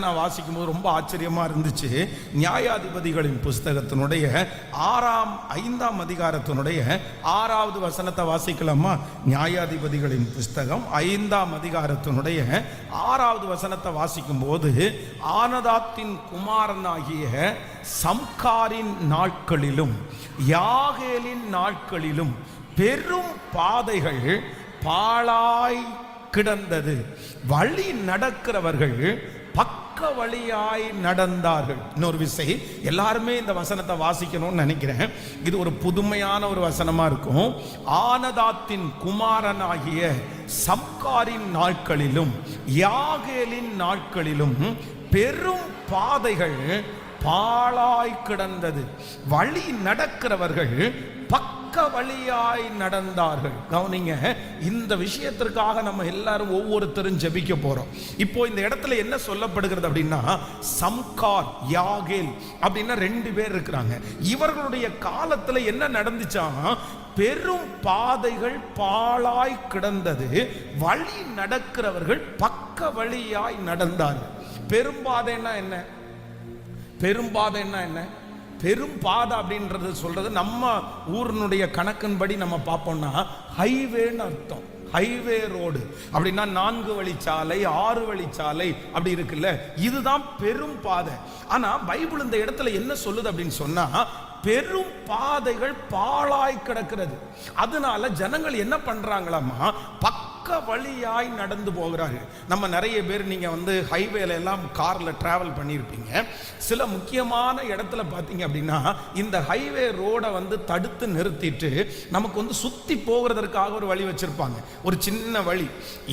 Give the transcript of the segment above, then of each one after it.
நான் வாசிக்கும் போது ரொம்ப ஆச்சரியமா இருந்துச்சு. நியாயாதிபதிகளின் புஸ்தகத்தினுடைய 5ஆம் அதிகாரத்தினுடைய 6வது வசனத்தை வாசிக்கலாமா? நியாயாதிபதிகளின் புஸ்தகம் 5ஆம் அதிகாரத்தினுடைய 6வது வசனத்தை வாசிக்கும் போது, ஆனதாத்தின் குமாரனாகிய சம்காரின் நாட்களிலும் யாகேலின் நாட்களிலும் பெரும் பாதைகள் பாழாய் கிடந்தது, வழி நடக்கிறவர்கள் பக்க வழியாய் நடந்தார்கள். இன்னொரு விஷயம், எல்லாருமே இந்த வசனத்தை வாசிக்கணும்னு நினைக்கிறேன். இது ஒரு புதுமையான ஒரு வசனமா இருக்கும். ஆனதாத்தின் குமாரனாகிய சம்காரின் நாட்களிலும் யாகேலின் நாட்களிலும் பெரும் பாதைகள் பாழாய் கிடந்தது, வழி நடக்கிறவர்கள் பக்க வழியாய் நடந்தார்கள். கவனிங்க, இந்த விஷயத்திற்காக நம்ம எல்லாரும் ஒவ்வொருத்தரும் ஜெபிக்க போறோம். இப்போ இந்த இடத்துல என்ன சொல்லப்படுகிறது அப்படின்னா, சம்கார் யாகேல் அப்படின்னா 2 பேர் இருக்கிறாங்க. இவர்களுடைய காலத்துல என்ன நடந்துச்சா, பெரும் பாதைகள் பாழாய் கிடந்தது, வழி நடக்கிறவர்கள் பக்க வழியாய் நடந்தார்கள். பெரும்பாதைன்னா என்ன? பெரும்பாதைன்னா என்ன? பெரும் பாதை அப்படின்றது சொல்றது நம்ம ஊரினுடைய கணக்கின்படி நம்ம பார்ப்போம்னா ஹைவேன்னு அர்த்தம். ஹைவே ரோடு அப்படின்னா 4 வழிச்சாலை 6 வழிச்சாலை அப்படி இருக்குல்ல, இதுதான் பெரும் பாதை. ஆனா பைபிள் இந்த இடத்துல என்ன சொல்லுது அப்படின்னு சொன்னா, பெரும் பாதைகள் பாழாய் கிடக்கிறது. அதனால ஜனங்கள் என்ன பண்றாங்களாமா, பக்க வழியாய் நடந்து போகிறார்கள். நம்ம நிறைய பேர் நீங்க ஹைவேல எல்லாம் கார்ல டிராவல் பண்ணியிருப்பீங்க. சில முக்கியமான இடத்துல பார்த்தீங்க அப்படின்னா இந்த ஹைவே ரோடை தடுத்து நிறுத்திட்டு நமக்கு சுத்தி போகிறதற்காக ஒரு வழி வச்சிருப்பாங்க, ஒரு சின்ன வழி.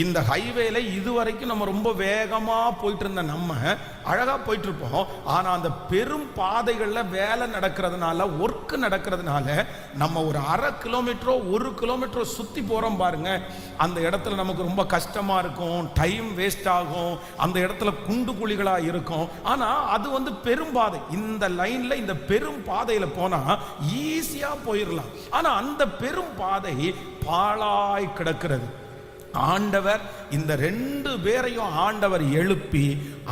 இந்த ஹைவேல இதுவரைக்கும் நம்ம ரொம்ப வேகமா போயிட்டு இருந்த நம்ம அழகா போயிட்டு இருப்போம். ஆனா அந்த பெரும் பாதைகள்ல வேலை நடக்கிறதுனால, ஒர்க் நடக்கிறதுனால நம்ம ஒரு 1/2 கிலோமீட்டரோ 1 கிலோமீட்டரோ சுத்தி போறோம் பாருங்க, அந்த இடத்துல நமக்கு ரொம்ப கஷ்டமா இருக்கும், டைம் வேஸ்ட் ஆகும், அந்த இடத்துல குண்டு குழிகளா இருக்கும். ஆனா அது பெரும் பாதை. இந்த லைன்ல இந்த பெரும் பாதையில போனா ஈஸியா போயிடலாம். ஆனா அந்த பெரும் பாதை பாழாய் கிடக்கிறது. ஆண்டவர் இந்த 2 பேரையும் ஆண்டவர் எழுப்பி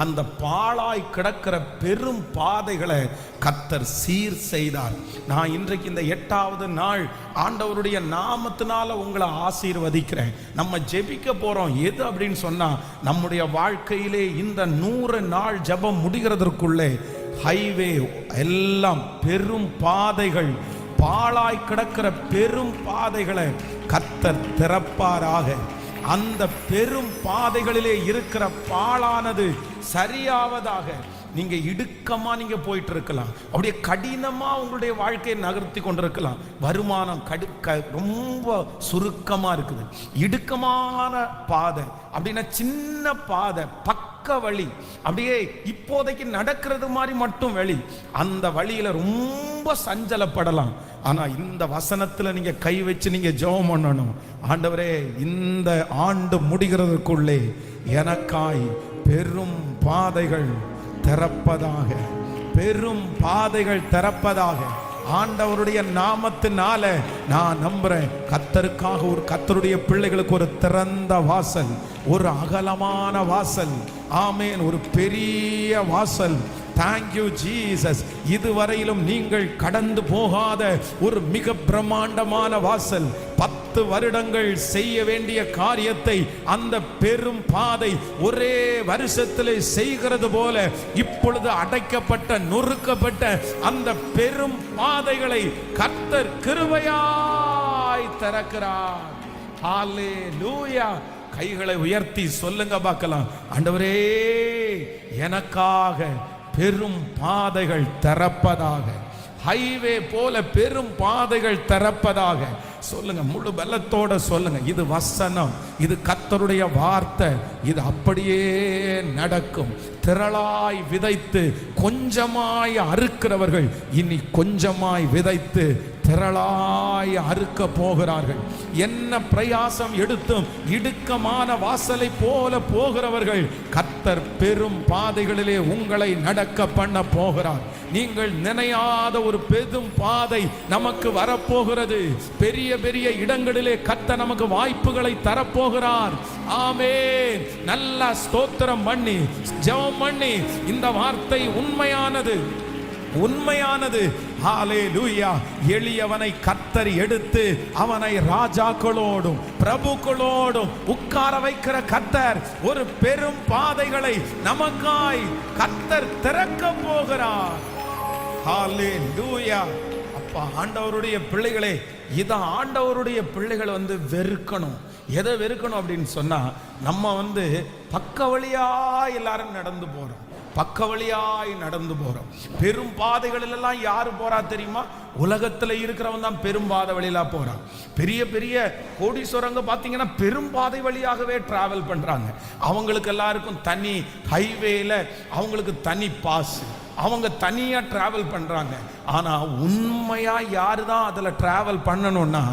அந்த பாழாய் கிடக்கிற பெரும் பாதைகளை கர்த்தர் சீர் செய்தார். நான் இன்றைக்கு இந்த 8வது நாள் ஆண்டவருடைய நாமத்தினால உங்களை ஆசீர்வதிக்கிறேன். நம்ம ஜெபிக்க போறோம். எது அப்படின்னு சொன்னா, நம்முடைய வாழ்க்கையிலே இந்த 100 நாள் ஜெபம் முடிகிறதற்குள்ளே ஹைவே எல்லாம் பெரும் பாதைகள், பாழாய் கிடக்கிற பெரும் பாதைகளை கர்த்தர் திறப்பாராக. அந்த பெரும் பாதைகளிலே இருக்கிற பாழானது சரியாவதாக. நீங்க இடுக்கமா நீங்க போயிட்டு இருக்கலாம், அப்படியே கடினமா உங்களுடைய வாழ்க்கையை நகர்த்தி கொண்டிருக்கலாம். வருமானம் ரொம்ப சுருக்கமா இருக்குது. இடுக்கமான பாதை அப்படின்னா சின்ன பாதை, பக்க வழி, அப்படியே இப்போதைக்கு நடக்கிறது மாதிரி மட்டும் வழி. அந்த வழியில ரொம்ப சஞ்சலப்படலாம். ஆனா இந்த வசனத்துல நீங்க கை வச்சு நீங்க ஜெபம் பண்ணணும். ஆண்டவரே, இந்த ஆண்டு முடிகிறதுக்குள்ளே எனக்காய் பெரும் பாதைகள் திறப்பதாக, பெரும் பாதைகள் திறப்பதாக. ஆண்டவருடைய நாமத்தினால நான் நம்புறேன். கர்த்தருக்காக கர்த்தருடைய பிள்ளைகளுக்கு ஒரு திறந்த வாசல், ஒரு அகலமான வாசல், ஆமேன், ஒரு பெரிய வாசல். Thank you Jesus. இதுவரையிலும் நீங்கள் கடந்து போகாத ஒரு மிக பிரம்மாண்டமான வாசல். 10 வருடங்கள் செய்ய வேண்டிய காரியத்தை அந்த பெரும் பாதை ஒரே வருஷத்திலே செய்கிறது போல இப்பொழுது அடைக்கப்பட்ட, நொறுக்கப்பட்ட அந்த பெரும் பாதைகளை கர்த்தர் கிருபையாய் திறக்கிறார். ஹல்லேலூயா. கைகளை உயர்த்தி சொல்லுங்க பார்க்கலாம், ஆண்டவரே, எனக்காக பெரும் பாதைகள் திறப்பதாக. ஹைவே போல பெரும் பாதைகள் திறப்பதாக சொல்லுங்க. முழு பலத்தோட சொல்லுங்க. இது வசனம், இது கர்த்தருடைய வார்த்தை, இது அப்படியே நடக்கும். திரளாய் விதைத்து கொஞ்சமாய் அறுக்கிறவர்கள் இனி கொஞ்சமாய் விதைத்து திரளாய் அறுக்க போகிறார்கள். என்ன பிரயாசம் எடுத்தும் இடுக்கமான வாசலை போல போகிறவர்கள் கர்த்தர் பெரும் பாதைகளிலே உங்களை நடக்க பண்ண போகிறார். நீங்கள் நினையாத ஒரு பெரும் பாதை நமக்கு வரப்போகிறது. பெரிய பெரிய இடங்களிலே கர்த்தர் நமக்கு வாய்ப்புகளை தரப்போகிறார். ஆமென். நல்ல ஸ்தோத்திரம் பண்ணி ஜெபம் பண்ணி, இந்த வார்த்தை உண்மையானது, உண்மையானது. ஹல்லேலூயா. எளியவனை கர்த்தர் எடுத்து அவனை ராஜாக்களோடும் பிரபுக்களோடும் உட்கார வைக்கிற கர்த்தர் ஒரு பெரும் பாதைகளை நமக்காய் கர்த்தர் திறக்க போகிறார். ஹல்லேலூயா. அப்பா, ஆண்டவருடைய பிள்ளைகளே, இத ஆண்டவருடைய பிள்ளைகள் வெறுக்கணும். எதை வெறுக்கணும் அப்படின்னு சொன்னா, நம்ம பக்க வழியா எல்லாரும் நடந்து போறோம், பக்க வழியாய் நடந்து போறோம். பெரும் பாதைகளில் எல்லாம் யாரு போறா தெரியுமா? உலகத்துல இருக்கிறவன் தான் பெரும் பாதை வழியில போறான். பெரிய பெரிய கோடீஸ்வரங்க பாத்தீங்கன்னா பெரும் பாதை வழியாகவே டிராவல் பண்றாங்க. அவங்களுக்கு எல்லாருக்கும் தனி ஹைவேல அவங்களுக்கு தனி பாஸ், அவங்க தனியா டிராவல் பண்றாங்க. ஆனா உண்மையா யாரு தான் அதுல டிராவல் பண்ணணும்னா,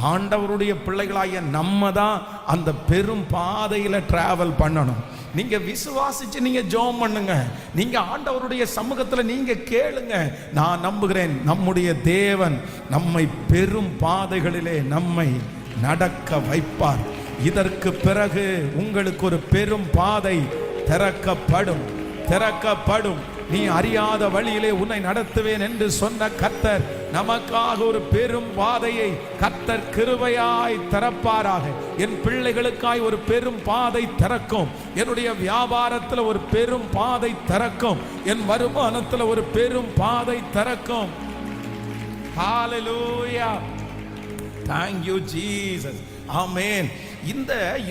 ஆண்டவருடைய பிள்ளைகளாகிய நம்ம தான் அந்த பெரும் பாதையில டிராவல் பண்ணணும். நீங்க விசுவாசிச்சு நீங்க ஜெபம் பண்ணுங்க, நீங்க ஆண்டவருடைய சமூகத்துல நீங்க கேளுங்க. நான் நம்புகிறேன், நம்முடைய தேவன் நம்மை பெரும் பாதைகளிலே நம்மை நடக்க வைப்பார். இதற்கு பிறகு உங்களுக்கு ஒரு பெரும் பாதை திறக்கப்படும், திறக்கப்படும். நீ அறியாத வழியிலே உன்னை நடத்துவேன் என்று சொன்ன கர்த்தர் நமக்காக ஒரு பெரும் பாதையை கர்த்தர் கிருபையாய் திறப்பாராக. என் பிள்ளைகளுக்காய் ஒரு பெரும் பாதை திறக்கும். என்னுடைய வியாபாரத்தில் ஒரு பெரும் பாதை திறக்கும். என் வருமானத்தில் ஒரு பெரும் பாதை திறக்கும். ஹல்லேலூயா. Thank you Jesus. ஆமென்.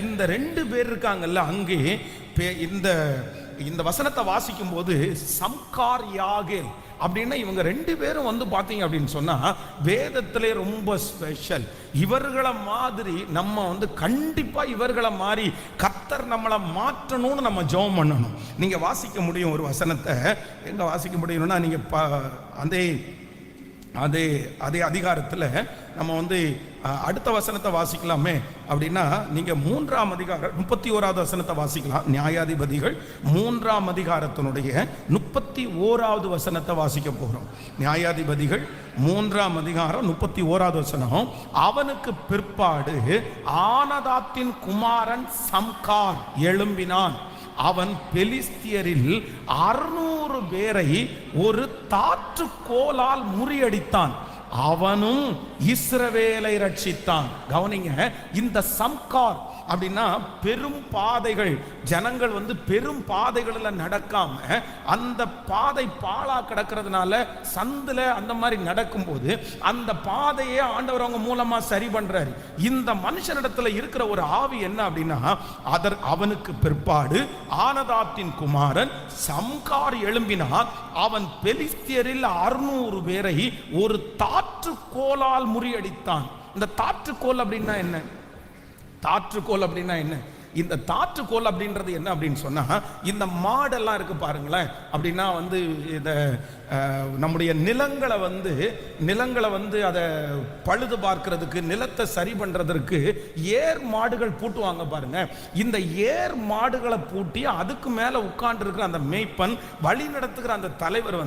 இந்த ரெண்டு பேர் இருக்காங்கல்ல அங்கே, இந்த வசனத்தை வாசிக்கும் போது சம்கார் யாகேல் அப்படின்னா இவங்க ரெண்டு பேரும் பாத்தீங்க அப்படின்னு சொன்னா வேதத்திலே ரொம்ப ஸ்பெஷல். இவர்களை மாதிரி நம்ம கண்டிப்பா இவர்களை மாதிரி கர்த்தர் நம்மளை மாற்றணும்னு நம்ம ஜெபம் பண்ணணும். நீங்க வாசிக்க முடியும் ஒரு வசனத்தை, எங்க வாசிக்க முடியும்னா நீங்க அதே அதிகாரத்தில் நம்ம அடுத்த வசனத்தை வாசிக்கலாமே. அப்படின்னா நீங்க 3ஆம் அதிகாரம் 31வது வசனத்தை வாசிக்கலாம். நியாயாதிபதிகள் 3ஆம் அதிகாரத்தினுடைய 31வது வசனத்தை வாசிக்க போகிறோம். நியாயாதிபதிகள் 3ஆம் அதிகாரம் 31வது வசனம். அவனுக்கு பிற்பாடு ஆனதாத்தின் குமாரன் சம்கார் எழும்பினான். அவன் பெலிஸ்தியரில் 600 பேரை ஒரு தாற்றுக்கோலால் முறியடித்தான். அவனும் இஸ்ரவேலை ரட்சித்தான். கவனிங்க, இந்த சம்கார் அப்படின்னா பெரும் பாதைகள். ஜனங்கள் பெரும் பாதைகளில் நடக்காம அந்த பாதை பாழா கிடக்கிறதுனால சந்துல அந்த மாதிரி நடக்கும்போது அந்த பாதையை ஆண்டவர் அவங்க மூலமா சரி பண்றாரு. இந்த மனுஷனிடத்துல இருக்கிற ஒரு ஆவி என்ன அப்படின்னா, அவனுக்கு பிற்பாடு ஆனதாத்தின் குமாரன் சம்கார் எழும்பினான். அவன் பெலிஸ்தியரில் 600 பேரை ஒரு தாற்றுக்கோலால் முறியடித்தான். இந்த தாற்றுக்கோல் அப்படின்னா என்ன? தாற்றுக்கோல் அப்படின்னா என்ன? இந்த தாற்றுக்கோல் அப்படின்றது என்ன அப்படின்னு சொன்னா, இந்த மாடெல்லாம் இருக்கு பாருங்களேன். அப்படின்னா இத நம்முடைய நிலங்களை அதை பழுது பார்க்கிறதுக்கு, நிலத்தை சரி பண்றதற்கு ஏர் மாடுகள் பூட்டுவாங்க பாருங்க. இந்த ஏர் மாடுகளை பூட்டி அதுக்கு மேல உட்கார்ந்து இருக்கிற அந்த மேய்ப்பன், வழி நடத்துகிற அந்த தலைவர்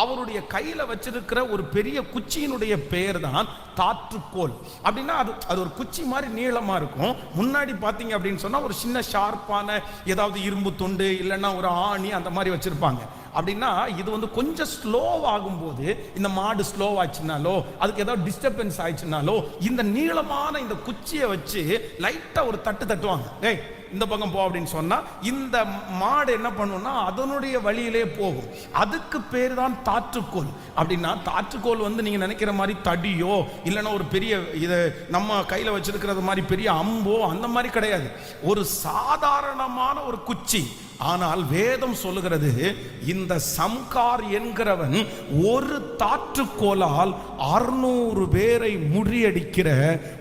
அவருடைய கையில வச்சிருக்கிற ஒரு பெரிய குச்சியினுடைய பெயர் தான் தாற்றுக்கோல். அப்படின்னா அது ஒரு குச்சி மாதிரி நீளமா இருக்கும். முன்னாடி பாத்தீங்க அப்படின்னு சொன்னா ஒரு சின்ன ஷார்ப்பான ஏதாவது இரும்பு துண்டு இல்லைன்னா ஒரு ஆணி அந்த மாதிரி வச்சிருப்பாங்க. அப்படின்னா இது கொஞ்சம் ஸ்லோ ஆகும்போது, இந்த மாடு ஸ்லோ ஆச்சுனாலோ அதுக்கு ஏதாவது டிஸ்டர்பன்ஸ் ஆயிடுச்சுனாலோ இந்த நீளமான இந்த குச்சியை வச்சு லைட்டா ஒரு தட்டு தட்டுவாங்க. ஏய் இந்த பக்கம் போ அப்படின்னு சொன்னா இந்த மாடு என்ன பண்ணும்னா அதனுடைய வழியிலே போகும். அதுக்கு பேர் தான் தாற்றுக்கோல். அப்படின்னா தாற்றுக்கோல் நீங்க நினைக்கிற மாதிரி தடியோ இல்லைன்னா ஒரு பெரிய இதை நம்ம கையில வச்சிருக்கிறது மாதிரி பெரிய அம்போ அந்த மாதிரி கிடையாது. ஒரு சாதாரணமான ஒரு குச்சி. ஆனால் வேதம் சொல்லுகிறது, இந்த சம்கார் என்கிறவன் ஒரு தாற்றுக்கோலால் 600 பேரை முறியடிக்கிற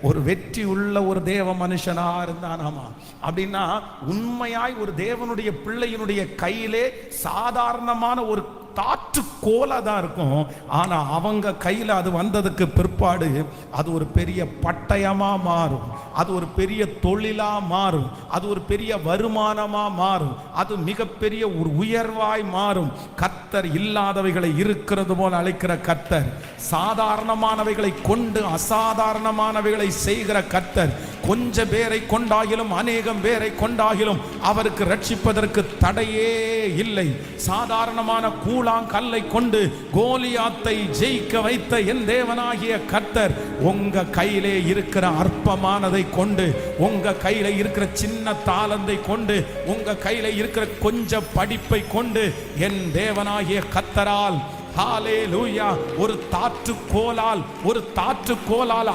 ஒரு வெற்றி உள்ள ஒரு தேவ மனுஷனா இருந்தானாமா. அப்படின்னா உண்மையாய் ஒரு தேவனுடைய பிள்ளையினுடைய கையிலே சாதாரணமான ஒரு தாற்று கோலா தான் இருக்கும். ஆனா அவங்க கையில அது வந்ததுக்கு பிற்பாடு அது ஒரு பெரிய பட்டயமா மாறும், அது ஒரு பெரிய தொழிலா மாறும், அது ஒரு பெரிய வருமானமா மாறும், அது மிகப்பெரிய ஒரு உயர்வாய் மாறும். கர்த்தர் இல்லாதவைகளை இருக்கிறது போல அழைக்கிற கர்த்தர், சாதாரணமானவைகளை கொண்டு அசாதாரணமானவைகளை செய்கிற கர்த்தர். கொஞ்ச பேரை கொண்டாகிலும் அநேகம் பேரை கொண்டாகிலும் அவருக்கு ரட்சிப்பதற்கு தடையே இல்லை. சாதாரணமான கூழாங்கல்லை கொண்டு கோலியாத்தை ஜெயிக்க வைத்த என் தேவனாகிய கர்த்தர் உங்க கையிலே இருக்கிற அற்பமானதை கொண்டு, உங்க கையில இருக்கிற சின்ன தாளந்தை கொண்டு, உங்க கையில இருக்கிற கொஞ்ச படிப்பை கொண்டு என் தேவனாகிய கர்த்தரால் ஹalleluya ஒரு தாற்றுக்கோலால்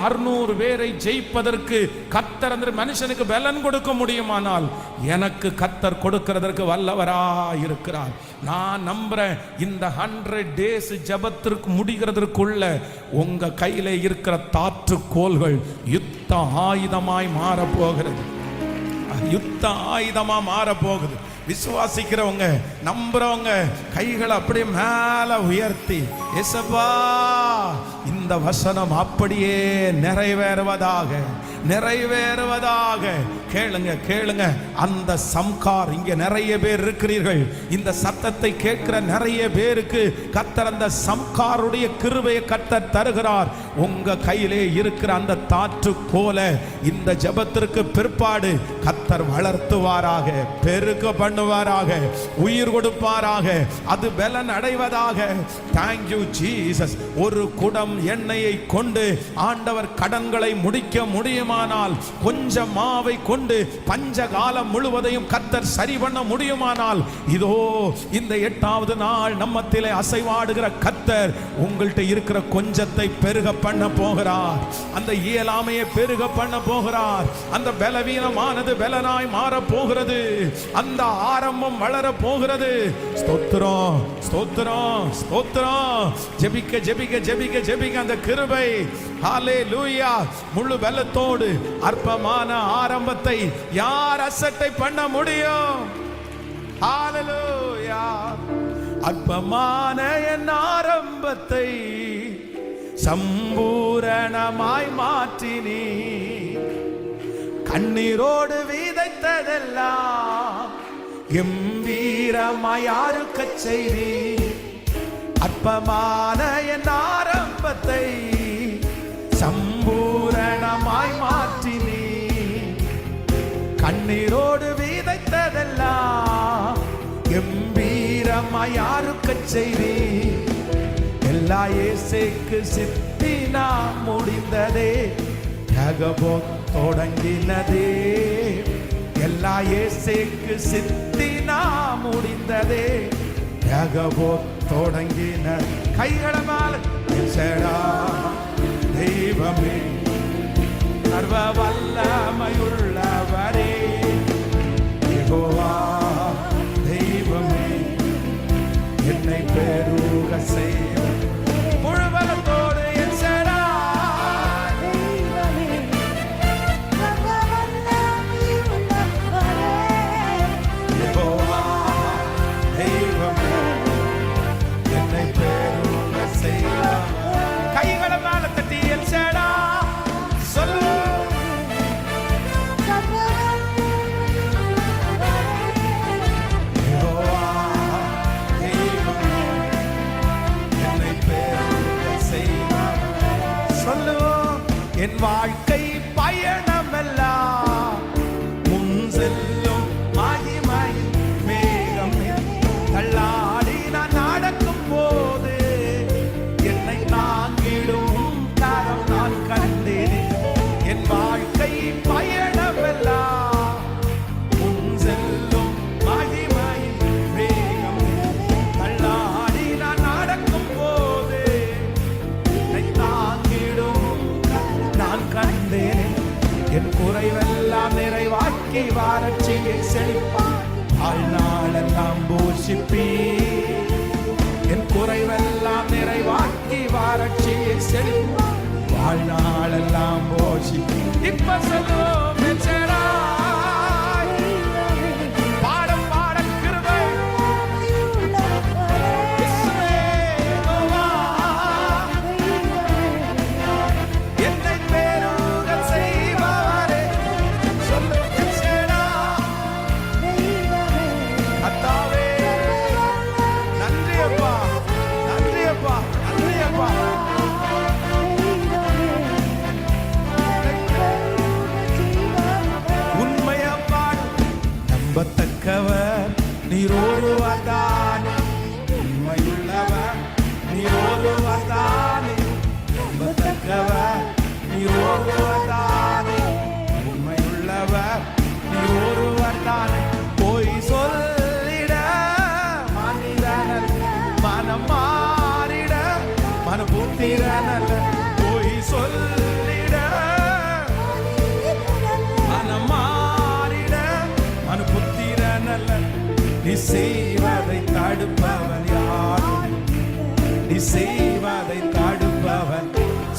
600 பேரை ஜெயிப்பதற்கு கர்த்தர் அந்த மனுஷனுக்கு பலன் கொடுக்க முடியுமானால் எனக்கு கர்த்தர் கொடுக்கிறதற்கு வல்லவராய் இருக்கிறார். நான் நம்புறேன் இந்த 100 days ஜெபத்திற்கு முடிகிறதற்குள்ள உங்க கையில இருக்கிற தாற்றுக்கோல்கள் யுத்த ஆயுதமாய் மாற போகிறது, யுத்த ஆயுதமா மாற போகுது. விசுவாசிக்கிறவங்க நம்புறவங்க கைகளை அப்படியே மேல உயர்த்தி, இயேசுவா இந்த வசனம் அப்படியே நிறைவேறுவதாக, நிறைவேறுவதாக. கேளுங்க கேளுங்க. அந்த சம்கார், இங்க நிறைய பேர் இருக்கிறீர்கள், இந்த சத்தத்தை கேட்கிற நிறைய பேருக்கு கர்த்தர் அந்த சம்காருடைய கிருபையை கர்த்தர் தருகிறார். உங்க கையிலே இருக்கிற அந்த தாற்று போல இந்த ஜெபத்திற்கு பிற்பாடு கர்த்தர் வளர்த்துவாராக, பெருக்க பண்ணுவாராக, உயிர் கொடுப்பாராக, அது பலன் அடைவதாக. Thank you Jesus. ஒரு குடம் எண்ணெயை கொண்டு ஆண்டவர் கடன்களை முடிக்க முடியுமானால், கொஞ்சம் மாவை கொண்டு பஞ்ச காலம் முழுவதையும் கர்த்தர் சரி பண்ண முடியுமானால், இதோ இந்த 8வது நாள் நம்மத்திலே அசைவாடுகிற கர்த்தர் உங்கள்கிட்ட இருக்கிற கொஞ்சத்தை பெருக பண்ண போகிறார், அந்த இயலாமையை பெருக பண்ண போகிறார், அந்த பலவீனமானது பலனாய் மாற போகிறது, அந்த ஆரம்பம் வளர போகிறது. ஸ்தோத்திரம் ஸ்தோத்திரம் ஸ்தோத்திரம். ஜெபிக்க ஜெபிக்க ஜெபிக்க ஜெபிக்க அந்த கிருபை, ஹalleluya, முழு பலத்தோடு அற்பமான ஆரம்பத்தை யார் அசட்டை பண்ண முடியும்? ஹalleluya. அற்பமான என் ஆரம்பத்தை சம்பூரணமாய் மாற்றினீ, கண்ணீரோடு விதைத்ததெல்லாம் கம்பீரமாய் அறுக்கச் செய்தீ. அற்பமான என் ஆரம்பத்தை சம்பூரணமாய் மாற்றினீ, கண்ணீரோடு விதைத்ததெல்லாம் கம்பீரமாய் அறுக்கச் செய்தீ. எல்லா இயேசுக்கு சித்தினா முடிந்ததே, ஜெபம் தொடங்கினதே. எல்லா இயேசுக்கு சித்தினா முடிந்ததே, ஜெபம் தொடங்கின. கைகள மேல தெய்வமே, சர்வ வல்லமையுள்ளவரே, யெகோவா தெய்வமே, என்னை பெருக செய்ய முழுவலத்தோடு என் யெகோவா தெய்வமே, என்னை பெருக செய்ய. கைகளை மேல தட்டி என் சேடா சொல்லு. என் வாழ்க்கை பயணமெல்லாம் முன் செல்லும் மகிமை மேகம் தள்ளாடி நான் நடக்கும் போது என்னை தாங்கிடும் கரம் நான் கண்டேன். என் வாழ்க்கை பயணமெல்லாம் முன் செல்லும் மகிமை மேகம் தள்ளாடி நான் நடக்கும் போது என்னை தாங்கிடும் நான் கண்டேன். என் குறைவெல்லாம் நிறைவாக்கி வாரட்சியை செழிப்பார், வாழ்நாளெல்லாம் போஷிப்பீ. என் குறைவெல்லாம் நிறைவாக்கி வாரட்சியை செழிப்பார், வாழ்நாளெல்லாம் போஷிப்பீ. இப்ப சொல்லுவோம் பாடம் பாட கிருபை நம்பத்தக்கவர் நீர் ஒருவர்தானே, உண்மையுள்ளவர் நீர் ஒருவர்தானே, நம்பத்தக்கவர் நீர் ஒருவர்தானே, உண்மையுள்ளவர் நீர் ஒருவர்தானே. போய் சொல்லிட மனிதனல் மனம் மாறிட மனபுத்திரனல்ல, போய் சொல்லிட மனம் மாறிட மனபுத்திரனல்ல. நீ செய்வதை தடுப்பவன் யார்? நீ செய்வதை தடுப்பவன்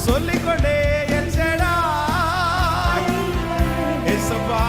சொல்லிக்கொண்டே என் ஜெடாய் இயேசுவா.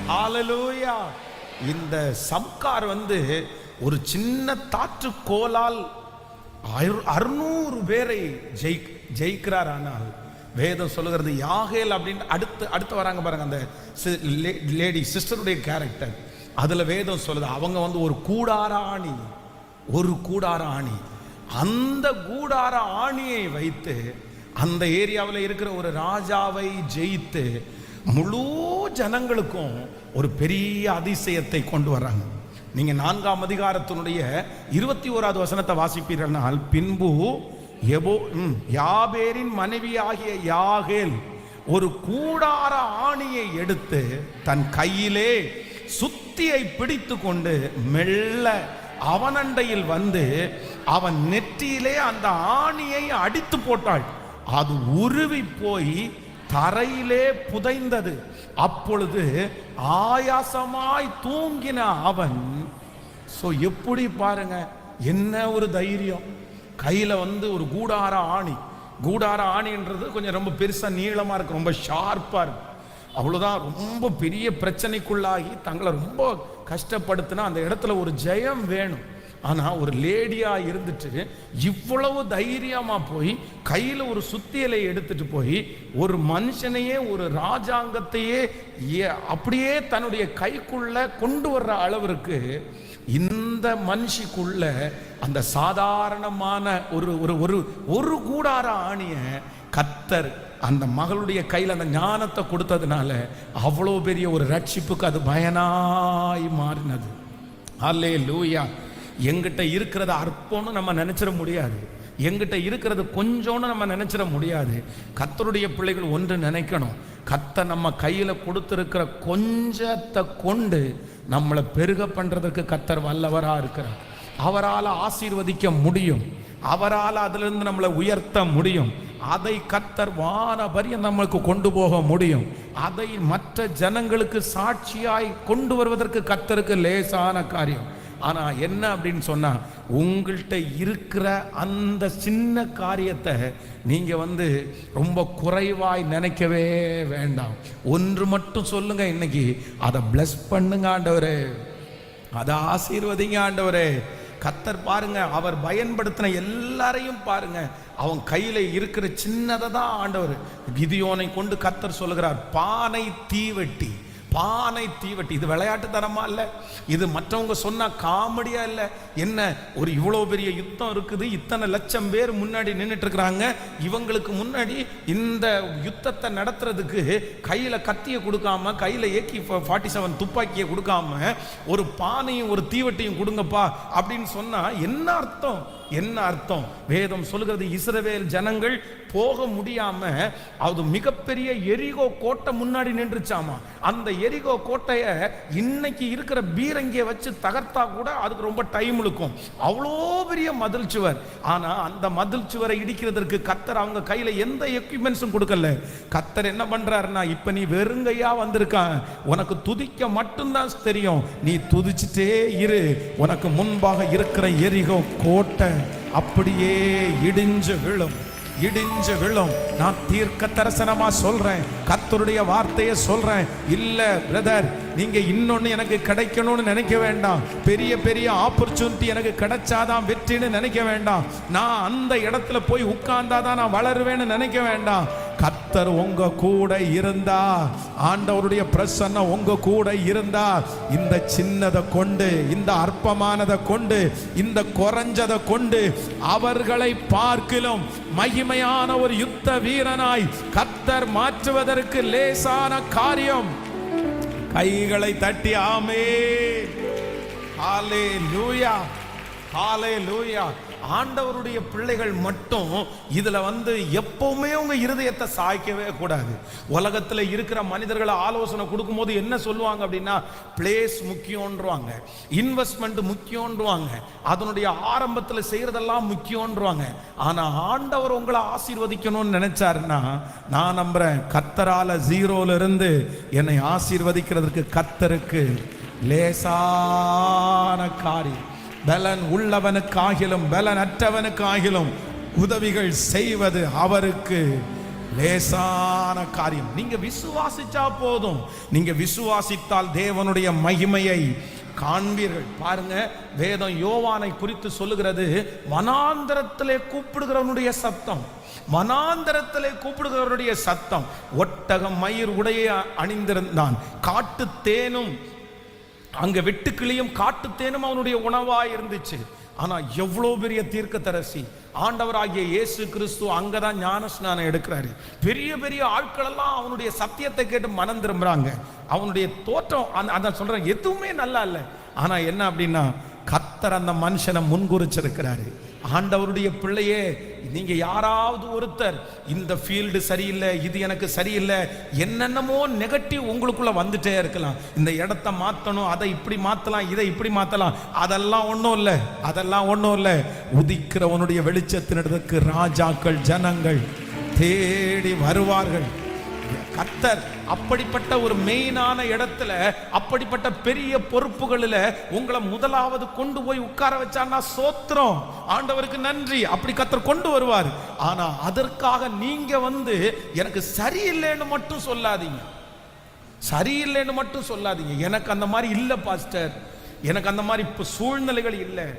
ஹalleluya. இந்த சம்கார் ஒரு சின்ன தாற்று கோலால் 600 பேரை ஜெயிக்கிறார். ஆனால் வேதம் சொல்லுகிறது யாகேல் அப்படின்னு அடுத்து வராங்க பாருங்க, அந்த லேடி சிஸ்டருடைய கேரக்டர். அதுல வேதம் சொல்லுது அவங்க ஒரு கூடார ஆணி, ஒரு கூடார ஆணி. அந்த கூடார ஆணியை வைத்து அந்த ஏரியாவில் இருக்கிற ஒரு ராஜாவை ஜெயித்து முழு ஜனங்களுக்கும் ஒரு பெரிய அதிசயத்தை கொண்டு வர்றாங்க. நீங்க 4ஆம் அதிகாரத்தினுடைய 21வது வசனத்தை வாசிப்பீர்கள். பின்பு யாபேரின் மனைவி ஆகிய யாகேல் ஒரு கூடார ஆணியை எடுத்து தன் கையிலே சுத்தியை பிடித்து கொண்டு மெல்ல அவனண்டையில் வந்து அவன் நெற்றியிலே அந்த ஆணியை அடித்து போட்டாள். அது உருவி போய் தரையிலே புதைந்தது. அப்பொழுது ஆயாசமாய் தூங்கின அவன், எப்படி பாருங்க, என்ன ஒரு தைரியம். கையில ஒரு கூடார ஆணி. கூடார ஆணின்றது கொஞ்சம் ரொம்ப பெருசா நீளமா இருக்கு, ரொம்ப ஷார்ப்பா இருக்கு. அவ்வளவுதான். ரொம்ப பெரிய பிரச்சனைக்குள்ளாகி தங்களை ரொம்ப கஷ்டப்படுத்தினா அந்த இடத்துல ஒரு ஜெயம் வேணும். ஆனா ஒரு லேடியா இருந்துட்டு இவ்வளவு தைரியமா போய் கையில ஒரு சுத்தியலை எடுத்துட்டு போய் ஒரு மனுஷனையே, ஒரு ராஜாங்கத்தையே அப்படியே தன்னுடைய கைக்குள்ள கொண்டு வர்ற அளவிற்கு இந்த மனுஷிக்குள்ள அந்த சாதாரணமான ஒரு கூடார ஆணிய கர்த்தர் அந்த மகளுடைய கையில் அந்த ஞானத்தை கொடுத்ததுனால அவ்வளோ பெரிய ஒரு ரட்சிப்புக்கு அது பயனாய் மாறினது. அல்லேலூயா. எங்கிட்ட இருக்கிறது அற்பம்னு நம்ம நினைச்சிட முடியாது, எங்கிட்ட இருக்கிறது கொஞ்சம்னு நம்ம நினைச்சிட முடியாது. கர்த்தருடைய பிள்ளைகள் ஒன்று நினைக்கணும், கர்த்தர் நம்ம கையில கொடுத்திருக்கிற கொஞ்சத்தை கொண்டு நம்மளை பெருக பண்றதுக்கு கர்த்தர் வல்லவரா இருக்கிறார். அவரால் ஆசீர்வதிக்க முடியும், அவரால் அதிலிருந்து நம்மளை உயர்த்த முடியும். அதை கர்த்தர் வான பரியந்தம் நம்மளுக்கு கொண்டு போக முடியும். அதை மற்ற ஜனங்களுக்கு சாட்சியாய் கொண்டு வருவதற்கு கர்த்தருக்கு லேசான காரியம். ஆனா என்ன அப்படின்னு சொன்னா, உங்கள்கிட்ட இருக்கிற அந்த சின்ன காரியத்தை நீங்க ரொம்ப குறைவாய் நினைக்கவே வேண்டாம். ஒன்று மட்டும் சொல்லுங்க, இன்னைக்கு அதை பிளஸ் பண்ணுங்க ஆண்டவரே, அதை ஆசீர்வதிங்க ஆண்டவரே. கர்த்தர் பாருங்க, அவர் பயன்படுத்தின எல்லாரையும் பாருங்க, அவன் கையில இருக்கிற சின்னதை தான் ஆண்டவர். கிதியோனை கொண்டு கர்த்தர் சொல்லுகிறார், பானை தீவெட்டி, பானை தீவட்டி. இது விளையாட்டு தரமா இல்ல, இது மற்றவங்க சொன்னா காமெடியா இல்ல. என்ன ஒரு இவ்வளவு பெரிய யுத்தம் இருக்குது, இத்தனை லட்சம் பேர் முன்னாடி நின்றுட்டு இருக்கிறாங்க. இவங்களுக்கு முன்னாடி இந்த யுத்தத்தை நடத்துறதுக்கு கையில கத்தியை கொடுக்காம, கையில AK-47 துப்பாக்கியை கொடுக்காம ஒரு பானையும் ஒரு தீவட்டியும் கொடுங்கப்பா அப்படின்னு சொன்னா என்ன அர்த்தம்? என்ன அர்த்தம்? வேதம் சொல்லுகிறது, இஸ்ரவேல் ஜனங்கள் போக முடியாம அது மிகப்பெரிய எரிகோ கோட்டை முன்னாடி நின்றுச்சாமா. அந்த எரிகோ கோட்டைய இன்னைக்கு இருக்கிற பீரங்கியை வச்சு தகர்த்தா கூட அதுக்கு ரொம்ப டைம் இழுக்கும், அவ்வளோ பெரிய மதில் சுவர். ஆனா அந்த மதில் சுவரை இடிக்கிறதுக்கு கர்த்தர் அவங்க கையில எந்த எக்யூப்மெண்ட்ஸும் கொடுக்கல. கர்த்தர் என்ன பண்றாருன்னா, இப்ப நீ வெறுங்கையா வந்திருக்கான், உனக்கு துதிக்க மட்டும்தான் தெரியும், நீ துதிச்சுட்டே இரு. உனக்கு முன்பாக இருக்கிற எரிகோ கோட்டை அப்படியே இடிஞ்சு விழும், இடிஞ்சு விழும். நான் தீர்க்க தரிசனமா சொல்றேன், கர்த்தருடைய வார்த்தையை சொல்றேன். இல்ல பிரதர், நீங்க இன்னொன்னு எனக்கு கிடைக்கணும்னு நினைக்க வேண்டாம். பெரிய பெரிய ஆப்பர்ச்சுனிட்டி எனக்கு கிடைச்சாதான் வெற்றின்னு நினைக்க வேண்டாம். நான் அந்த இடத்துல போய் உட்கார்ந்தாதான் நான் வளருவேன்னு நினைக்க வேண்டாம். கர்த்தர் உங்க கூட இருந்தா, ஆண்டவருடைய பிரசன்னம் உங்க கூட இருந்தா, இந்த சின்னதை கொண்டு, இந்த அற்பமானதை கொண்டு, இந்த குறைஞ்சதை கொண்டு அவர்களை பார்க்கிலும் மகிமையான ஒரு யுத்த வீரனாய் கர்த்தர் மாற்றுவதற்கு லேசான காரியம். கைகளை தட்டி ஆமென், ஹல்லேலூயா, ஹல்லேலூயா. ஆண்டவருடைய பிள்ளைகள் மட்டும் இதுல எப்பவுமே உங்க இருதயத்தை சாய்க்கவே கூடாது. உலகத்துல இருக்கிற மனிதர்களை ஆலோசனை கொடுக்கும் போது என்ன சொல்லுவாங்க அப்படின்னா, பிளேஸ் முக்கியம்ன்றாங்க, இன்வெஸ்ட்மெண்ட் முக்கியம்ன்றாங்க, அதனுடைய ஆரம்பத்துல செய்யறதெல்லாம் முக்கியம்ன்றாங்க. ஆனா ஆண்டவர் உங்களை ஆசீர்வதிக்கணும்னு நினைச்சாருன்னா, நான் நம்புறேன் கர்த்தரால ஜீரோல இருந்து என்னை ஆசீர்வதிக்கிறதுக்கு கர்த்தருக்கு லேசான காரியம். பலன் உள்ளவனுக்காகிலும் பலன் அற்றவனுக்காகிலும் உதவிகள் செய்வது அவருக்கு லேசான காரியம். நீங்க விசுவாசிச்சா போதும். நீங்க விசுவாசித்தால் தேவனுடைய மகிமையை காண்பீர்கள். பாருங்க, வேதம் யோவானை குறித்து சொல்லுகிறது, வனாந்தரத்திலே கூப்பிடுகிறவனுடைய சத்தம், வனாந்தரத்திலே கூப்பிடுகிறவருடைய சத்தம். ஒட்டகம் மயிர் உடையை அணிந்திருந்தான், காட்டு தேனும் அங்க வெட்டுக்கிளியும் காட்டு தேனும் அவனுடைய உணவாய் இருந்துச்சு. ஆனா எவ்வளவு பெரிய தீர்க்கதரிசி ஆண்டவராகிய இயேசு கிறிஸ்து அங்கதான் ஞான ஸ்நானம் எடுக்கிறாரு. பெரிய பெரிய ஆட்கள் எல்லாம் அவனுடைய சத்தியத்தை கேட்டு மனம் திரும்புறாங்க. அவனுடைய தோற்றம் அதான் சொல்றேன், எதுவுமே நல்லா இல்லை. ஆனா என்ன அப்படின்னா, கர்த்தர் அந்த மனுஷனை முன்குறிச்சிருக்கிறாரு. ஆண்டவருடைய பிள்ளையே, நீங்க யாராவது ஒருத்தர் இந்த ஃபீல்டு சரியில்லை, இது எனக்கு சரியில்லை, என்னென்னமோ நெகட்டிவ் உங்களுக்குள்ள வந்துட்டே இருக்கலாம். இந்த இடத்த மாற்றணும், அதை இப்படி மாற்றலாம், இதை இப்படி மாற்றலாம், அதெல்லாம் ஒன்றும் இல்லை, அதெல்லாம் ஒன்றும் இல்லை. உதிக்கிறவனுடைய வெளிச்சத்தினிடத்துக்கு ராஜாக்கள் ஜனங்கள் தேடி வருவார்கள். கர்த்தர் அப்படிப்பட்ட ஒரு மெயினான இடத்துல, அப்படிப்பட்ட பெரிய பொறுப்புகளில் உங்களை முதலாவது கொண்டு போய் உட்கார வச்சான்னா சோத்திரம், ஆண்டவருக்கு நன்றி. அப்படி கர்த்தர் கொண்டு வருவார். ஆனா அதற்காக நீங்க எனக்கு சரியில்லைன்னு மட்டும் சொல்லாதீங்க, சரியில்லைன்னு மட்டும் சொல்லாதீங்க. எனக்கு அந்த மாதிரி இல்லை பாஸ்டர், எனக்கு அந்த மாதிரி இப்போ சூழ்நிலைகள் இல்லை,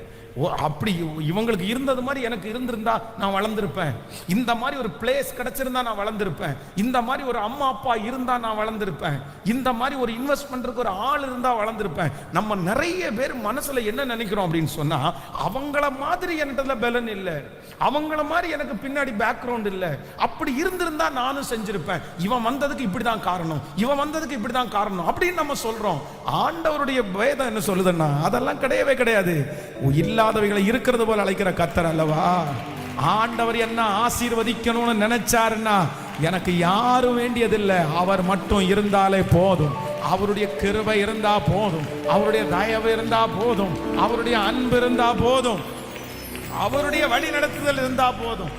அப்படி இவங்களுக்கு இருந்தது மாதிரி எனக்கு இருந்திருந்தா நான் வளர்ந்திருப்பேன், இந்த மாதிரி ஒரு பிளேஸ் கிடைச்சிருந்தா நான் வளர்ந்திருப்பேன், இந்த மாதிரி ஒரு அம்மா அப்பா இருந்தா நான் வளர்ந்திருப்பேன், இந்த மாதிரி ஒரு இன்வெஸ்ட் பண்றதுக்கு ஒரு ஆள் இருந்தா வளர்ந்திருப்பேன். நம்ம நிறைய பேர் மனசுல என்ன நினைக்கிறோம் அப்படின்னு சொன்னா, அவங்கள மாதிரி என்கிட்ட பலன் இல்லை, அவங்கள மாதிரி எனக்கு பின்னாடி பேக்ரவுண்ட் இல்லை, அப்படி இருந்திருந்தா நானும் செஞ்சிருப்பேன், இவன் வந்ததுக்கு இப்படிதான் காரணம், இவன் வந்ததுக்கு இப்படிதான் காரணம் அப்படின்னு நம்ம சொல்றோம். ஆண்டவருடைய வேதம் என்ன சொல்லுதுன்னா, அதெல்லாம் கிடையவே கிடையாது. இல்லாதவைகளை இருக்கிறது போல அழைக்கிற கர்த்தர் அல்லவா. ஆண்டவர் என்ன ஆசீர்வதிக்கணும்னு நினைச்சாருன்னா, எனக்கு யாரும் வேண்டியதில்லை, அவர் மட்டும் இருந்தாலே போதும், அவருடைய கிருபை இருந்தா போதும், அவருடைய தயவு இருந்தா போதும், அவருடைய அன்பு இருந்தா போதும், அவருடைய வழி நடத்துதல் இருந்தா போதும்,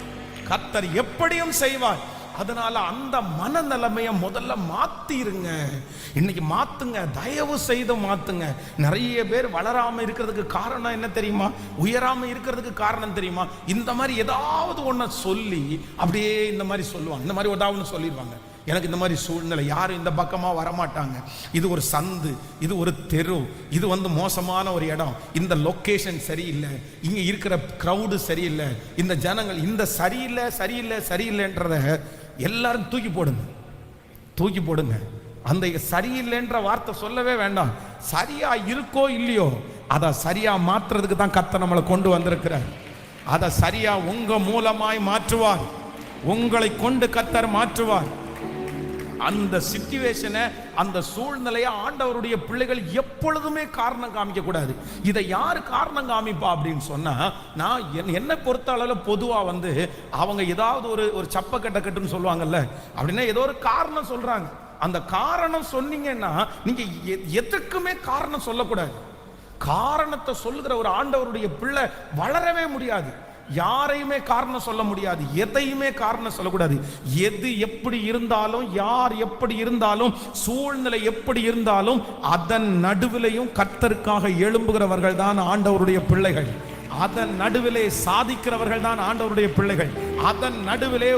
கர்த்தர் எப்படியும் செய்வார். அதனால அந்த மனநிலைமைய முதல்ல மாத்திருங்க. இன்னைக்கு மாத்துங்க, தயவு செய்து மாத்துங்க. நிறைய பேர் வளராம இருக்கிறதுக்கு காரணம் என்ன தெரியுமா, உயராம இருக்கிறதுக்கு காரணம் தெரியுமா, இந்த மாதிரி ஏதாவது ஒன்ன சொல்லி அப்படியே இந்த மாதிரி சொல்லுவாங்க, இந்த மாதிரி ஏதாவது சொல்லிடுவாங்க, எனக்கு இந்த மாதிரி சூழ்நிலை, யாரும் இந்த பக்கமா வரமாட்டாங்க, இது ஒரு சந்து, இது ஒரு தெரு, இது மோசமான ஒரு இடம், இந்த லொக்கேஷன் சரியில்லை, இங்க இருக்கிற கிரவுடு சரியில்லை, இந்த ஜனங்கள் இந்த சரியில்லை சரியில்லை சரியில்லைன்றத எல்லாரும் தூக்கி போடுங்க, தூக்கி போடுங்க. அந்த சரியில்லைன்ற வார்த்தை சொல்லவே வேண்டாம். சரியா இருக்கோ இல்லையோ அதை சரியா மாற்றுறதுக்கு தான் கர்த்தர் நம்மளை கொண்டு வந்திருக்கிறார். அதை சரியா உங்க மூலமாய் மாற்றுவார், உங்களை கொண்டு கர்த்தர் மாற்றுவார். அந்த சிச்சுவேஷனை, அந்த சூழ்நிலையை ஆண்டவருடைய பிள்ளைகள் எப்பொழுதுமே காரணம் காமிக்க கூடாது. இதை யாரு காரணம் காமிப்பா அப்படின்னு சொன்னா, நான் என்னை பொறுத்த அளவில் பொதுவா அவங்க ஏதாவது ஒரு சப்ப கட்டுன்னு சொல்லுவாங்கல்ல, அப்படின்னா ஏதோ ஒரு காரணம் சொல்றாங்க. அந்த காரணம் சொன்னீங்கன்னா நீங்க எதுக்குமே காரணம் சொல்லக்கூடாது. காரணத்தை சொல்லுகிற ஒரு ஆண்டவருடைய பிள்ளை வளரவே முடியாது. யாரையுமே காரணம் சொல்ல முடியாது, எதையுமே காரணம் சொல்லக்கூடாது. எது எப்படி இருந்தாலும், யார் எப்படி இருந்தாலும், சூழ்நிலை எப்படி இருந்தாலும், அதன் நடுவிலையும் கர்த்தருக்காக எழும்புகிறவர்கள் தான் ஆண்டவருடைய பிள்ளைகள். அதன் நடுவிலே சாதிக்கிறவர்கள் தான் ஆண்டவருடைய பிள்ளைகள். அதன் நடுவிலே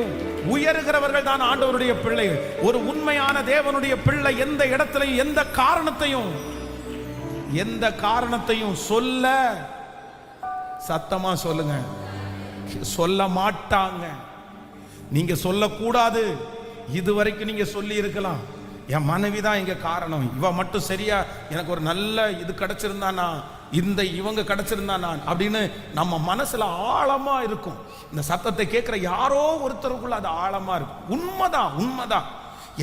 உயர்கிறவர்கள் தான் ஆண்டவருடைய பிள்ளைகள். ஒரு உண்மையான தேவனுடைய பிள்ளை எந்த இடத்திலையும் எந்த காரணத்தையும் சொல்ல, சத்தமா சொல்லுங்க, சொல்ல மாட்டாங்க. நீங்க சொல்லக்கூடாது. இதுவரைக்கும் நீங்க சொல்லி இருக்கலாம், என் மனைவி தான் இங்க காரணம், இவ மட்டும் சரியா எனக்கு ஒரு நல்ல இது கிடைச்சிருந்தானா, இவங்க கிடைச்சிருந்தானா அப்படின்னு நம்ம மனசுல ஆழமா இருக்கும். இந்த சத்தத்தை கேட்கிற யாரோ ஒருத்தருக்குள்ள அது ஆழமா இருக்கும். உண்மைதான்.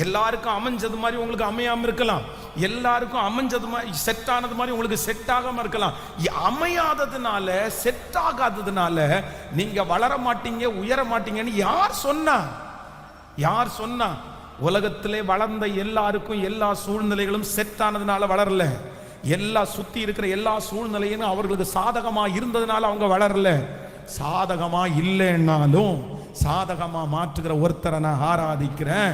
எல்லாருக்கும் அமைஞ்சது மாதிரி உங்களுக்கு அமையாம இருக்கலாம், எல்லாருக்கும் அமைஞ்சது மாதிரி செட் ஆனது மாதிரி உங்களுக்கு செட் ஆகாம இருக்கலாம். அமையாததுனால, செட் ஆகாததுனால நீங்க வளர மாட்டீங்க, உயர மாட்டீங்கன்னு யார் சொன்னா? உலகத்திலே வளர்ந்த எல்லாருக்கும் எல்லா சூழ்நிலைகளும் செட் ஆனதுனால வளரல. சுத்தி இருக்கிற எல்லா சூழ்நிலையும் அவர்களுக்கு சாதகமா இருந்ததுனால அவங்க வளரல. சாதகமா இல்லைன்னாலும் சாதகமா மாற்றுகிற ஒருத்தரை நான் ஆராதிக்கிறேன்.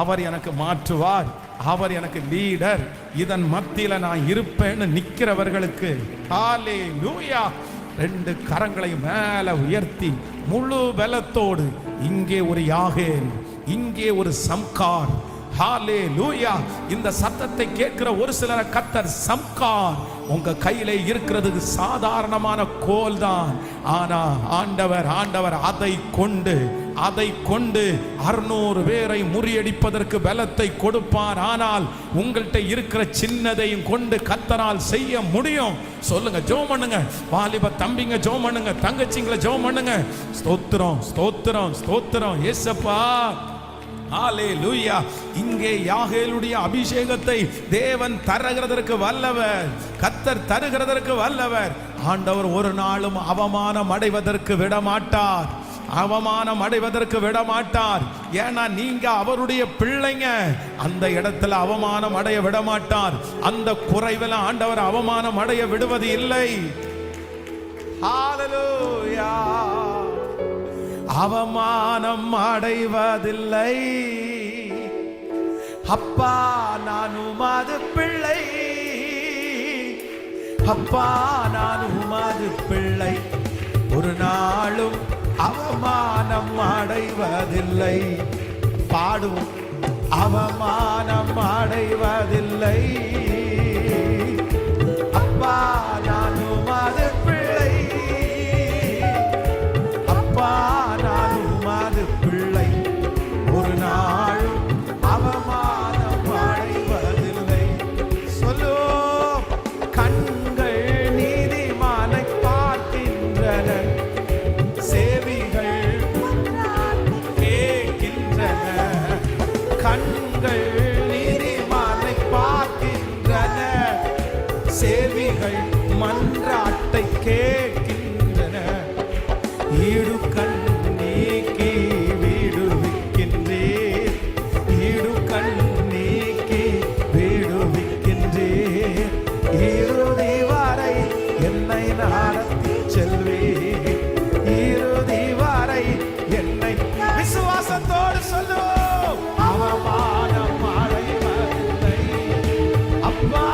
அவர் எனக்கு மாற்றுவார், அவர் எனக்கு லீடர், இதன் மத்தியில நான் இருப்பேன்னு நிக்கிறவர்களுக்கு ஹல்லேலூயா. 2 கரங்களை மேல உயர்த்தி முழு பலத்தோடு, இங்கே ஒரு யாகேல், இங்கே ஒரு சம்கார். ஹல்லேலூயா. இந்த சத்தத்தை கேட்கிற ஒரு சிலரை கர்த்தர் சம்கார் உங்க கையில இருக்கிறது சாதாரணமான கோல் தான். ஆனா ஆண்டவர் அதை கொண்டு 600 பேரை முறியடிப்பதற்கு பலத்தை கொடுப்பார். ஆனால் உங்கள்கிட்ட இருக்கிற சின்னதையும் கொண்டு கர்த்தரால் செய்ய முடியும். சொல்லுங்க, ஜெபம் பண்ணுங்க. வாலிப தம்பிங்க ஜெபம் பண்ணுங்க, தங்கச்சிங்களை ஜெபம் பண்ணுங்க. ஸ்தோத்திரம் இயேசப்பா. ஹல்லேலூயா. இங்கே யாகேலுடைய அபிஷேகத்தை தேவன் தருகிறதற்கு வல்லவர், கர்த்தர் தருகிறதற்கு வல்லவர். ஆண்டவர் ஒரு நாளும் அவமானம் அடைவதற்கு விட மாட்டார். ஏன்னா நீங்க அவருடைய பிள்ளைங்க. அந்த இடத்துல அவமானம் அடைய விட மாட்டார். அந்த குறைவில் ஆண்டவர் அவமானம் அடைய விடுவது இல்லை. ஹல்லேலூயா. அவமானம் அடைவதில்லை. அப்பா நான் உமது பிள்ளை, அப்பா நான் உமது பிள்ளை, ஒரு நாளும் அவமானம் அடைவதில்லை. பாடுவோம், அவமானம் அடைவதில்லை. அப்பா நான் உமது பிள்ளை, அப்பா நான் உமது பிள்ளை, ஒரு நாளும் அவமானம் அடைவதில்லை. சொல்லு, கண்கள் நீதிமானை பார்க்கின்றன, செவிகள் கேட்கின்றன. கண்கள் நீதிமானை பார்க்கின்றன, செவிகள் மன்றாட்டை கேட்கின்றன. ஈடுக்கண் நீக்கி விடுவிக்கின்றேன், ஈடுக்கண் நீக்கி விடுவிக்கின்றேன். இறுதி வரை என்னை நடத்தி செல்வேன், இறுதி வரை என்னை. விசுவாசத்தோடு சொல்லு, அவமானம் அடைவதில்லை. அப்பா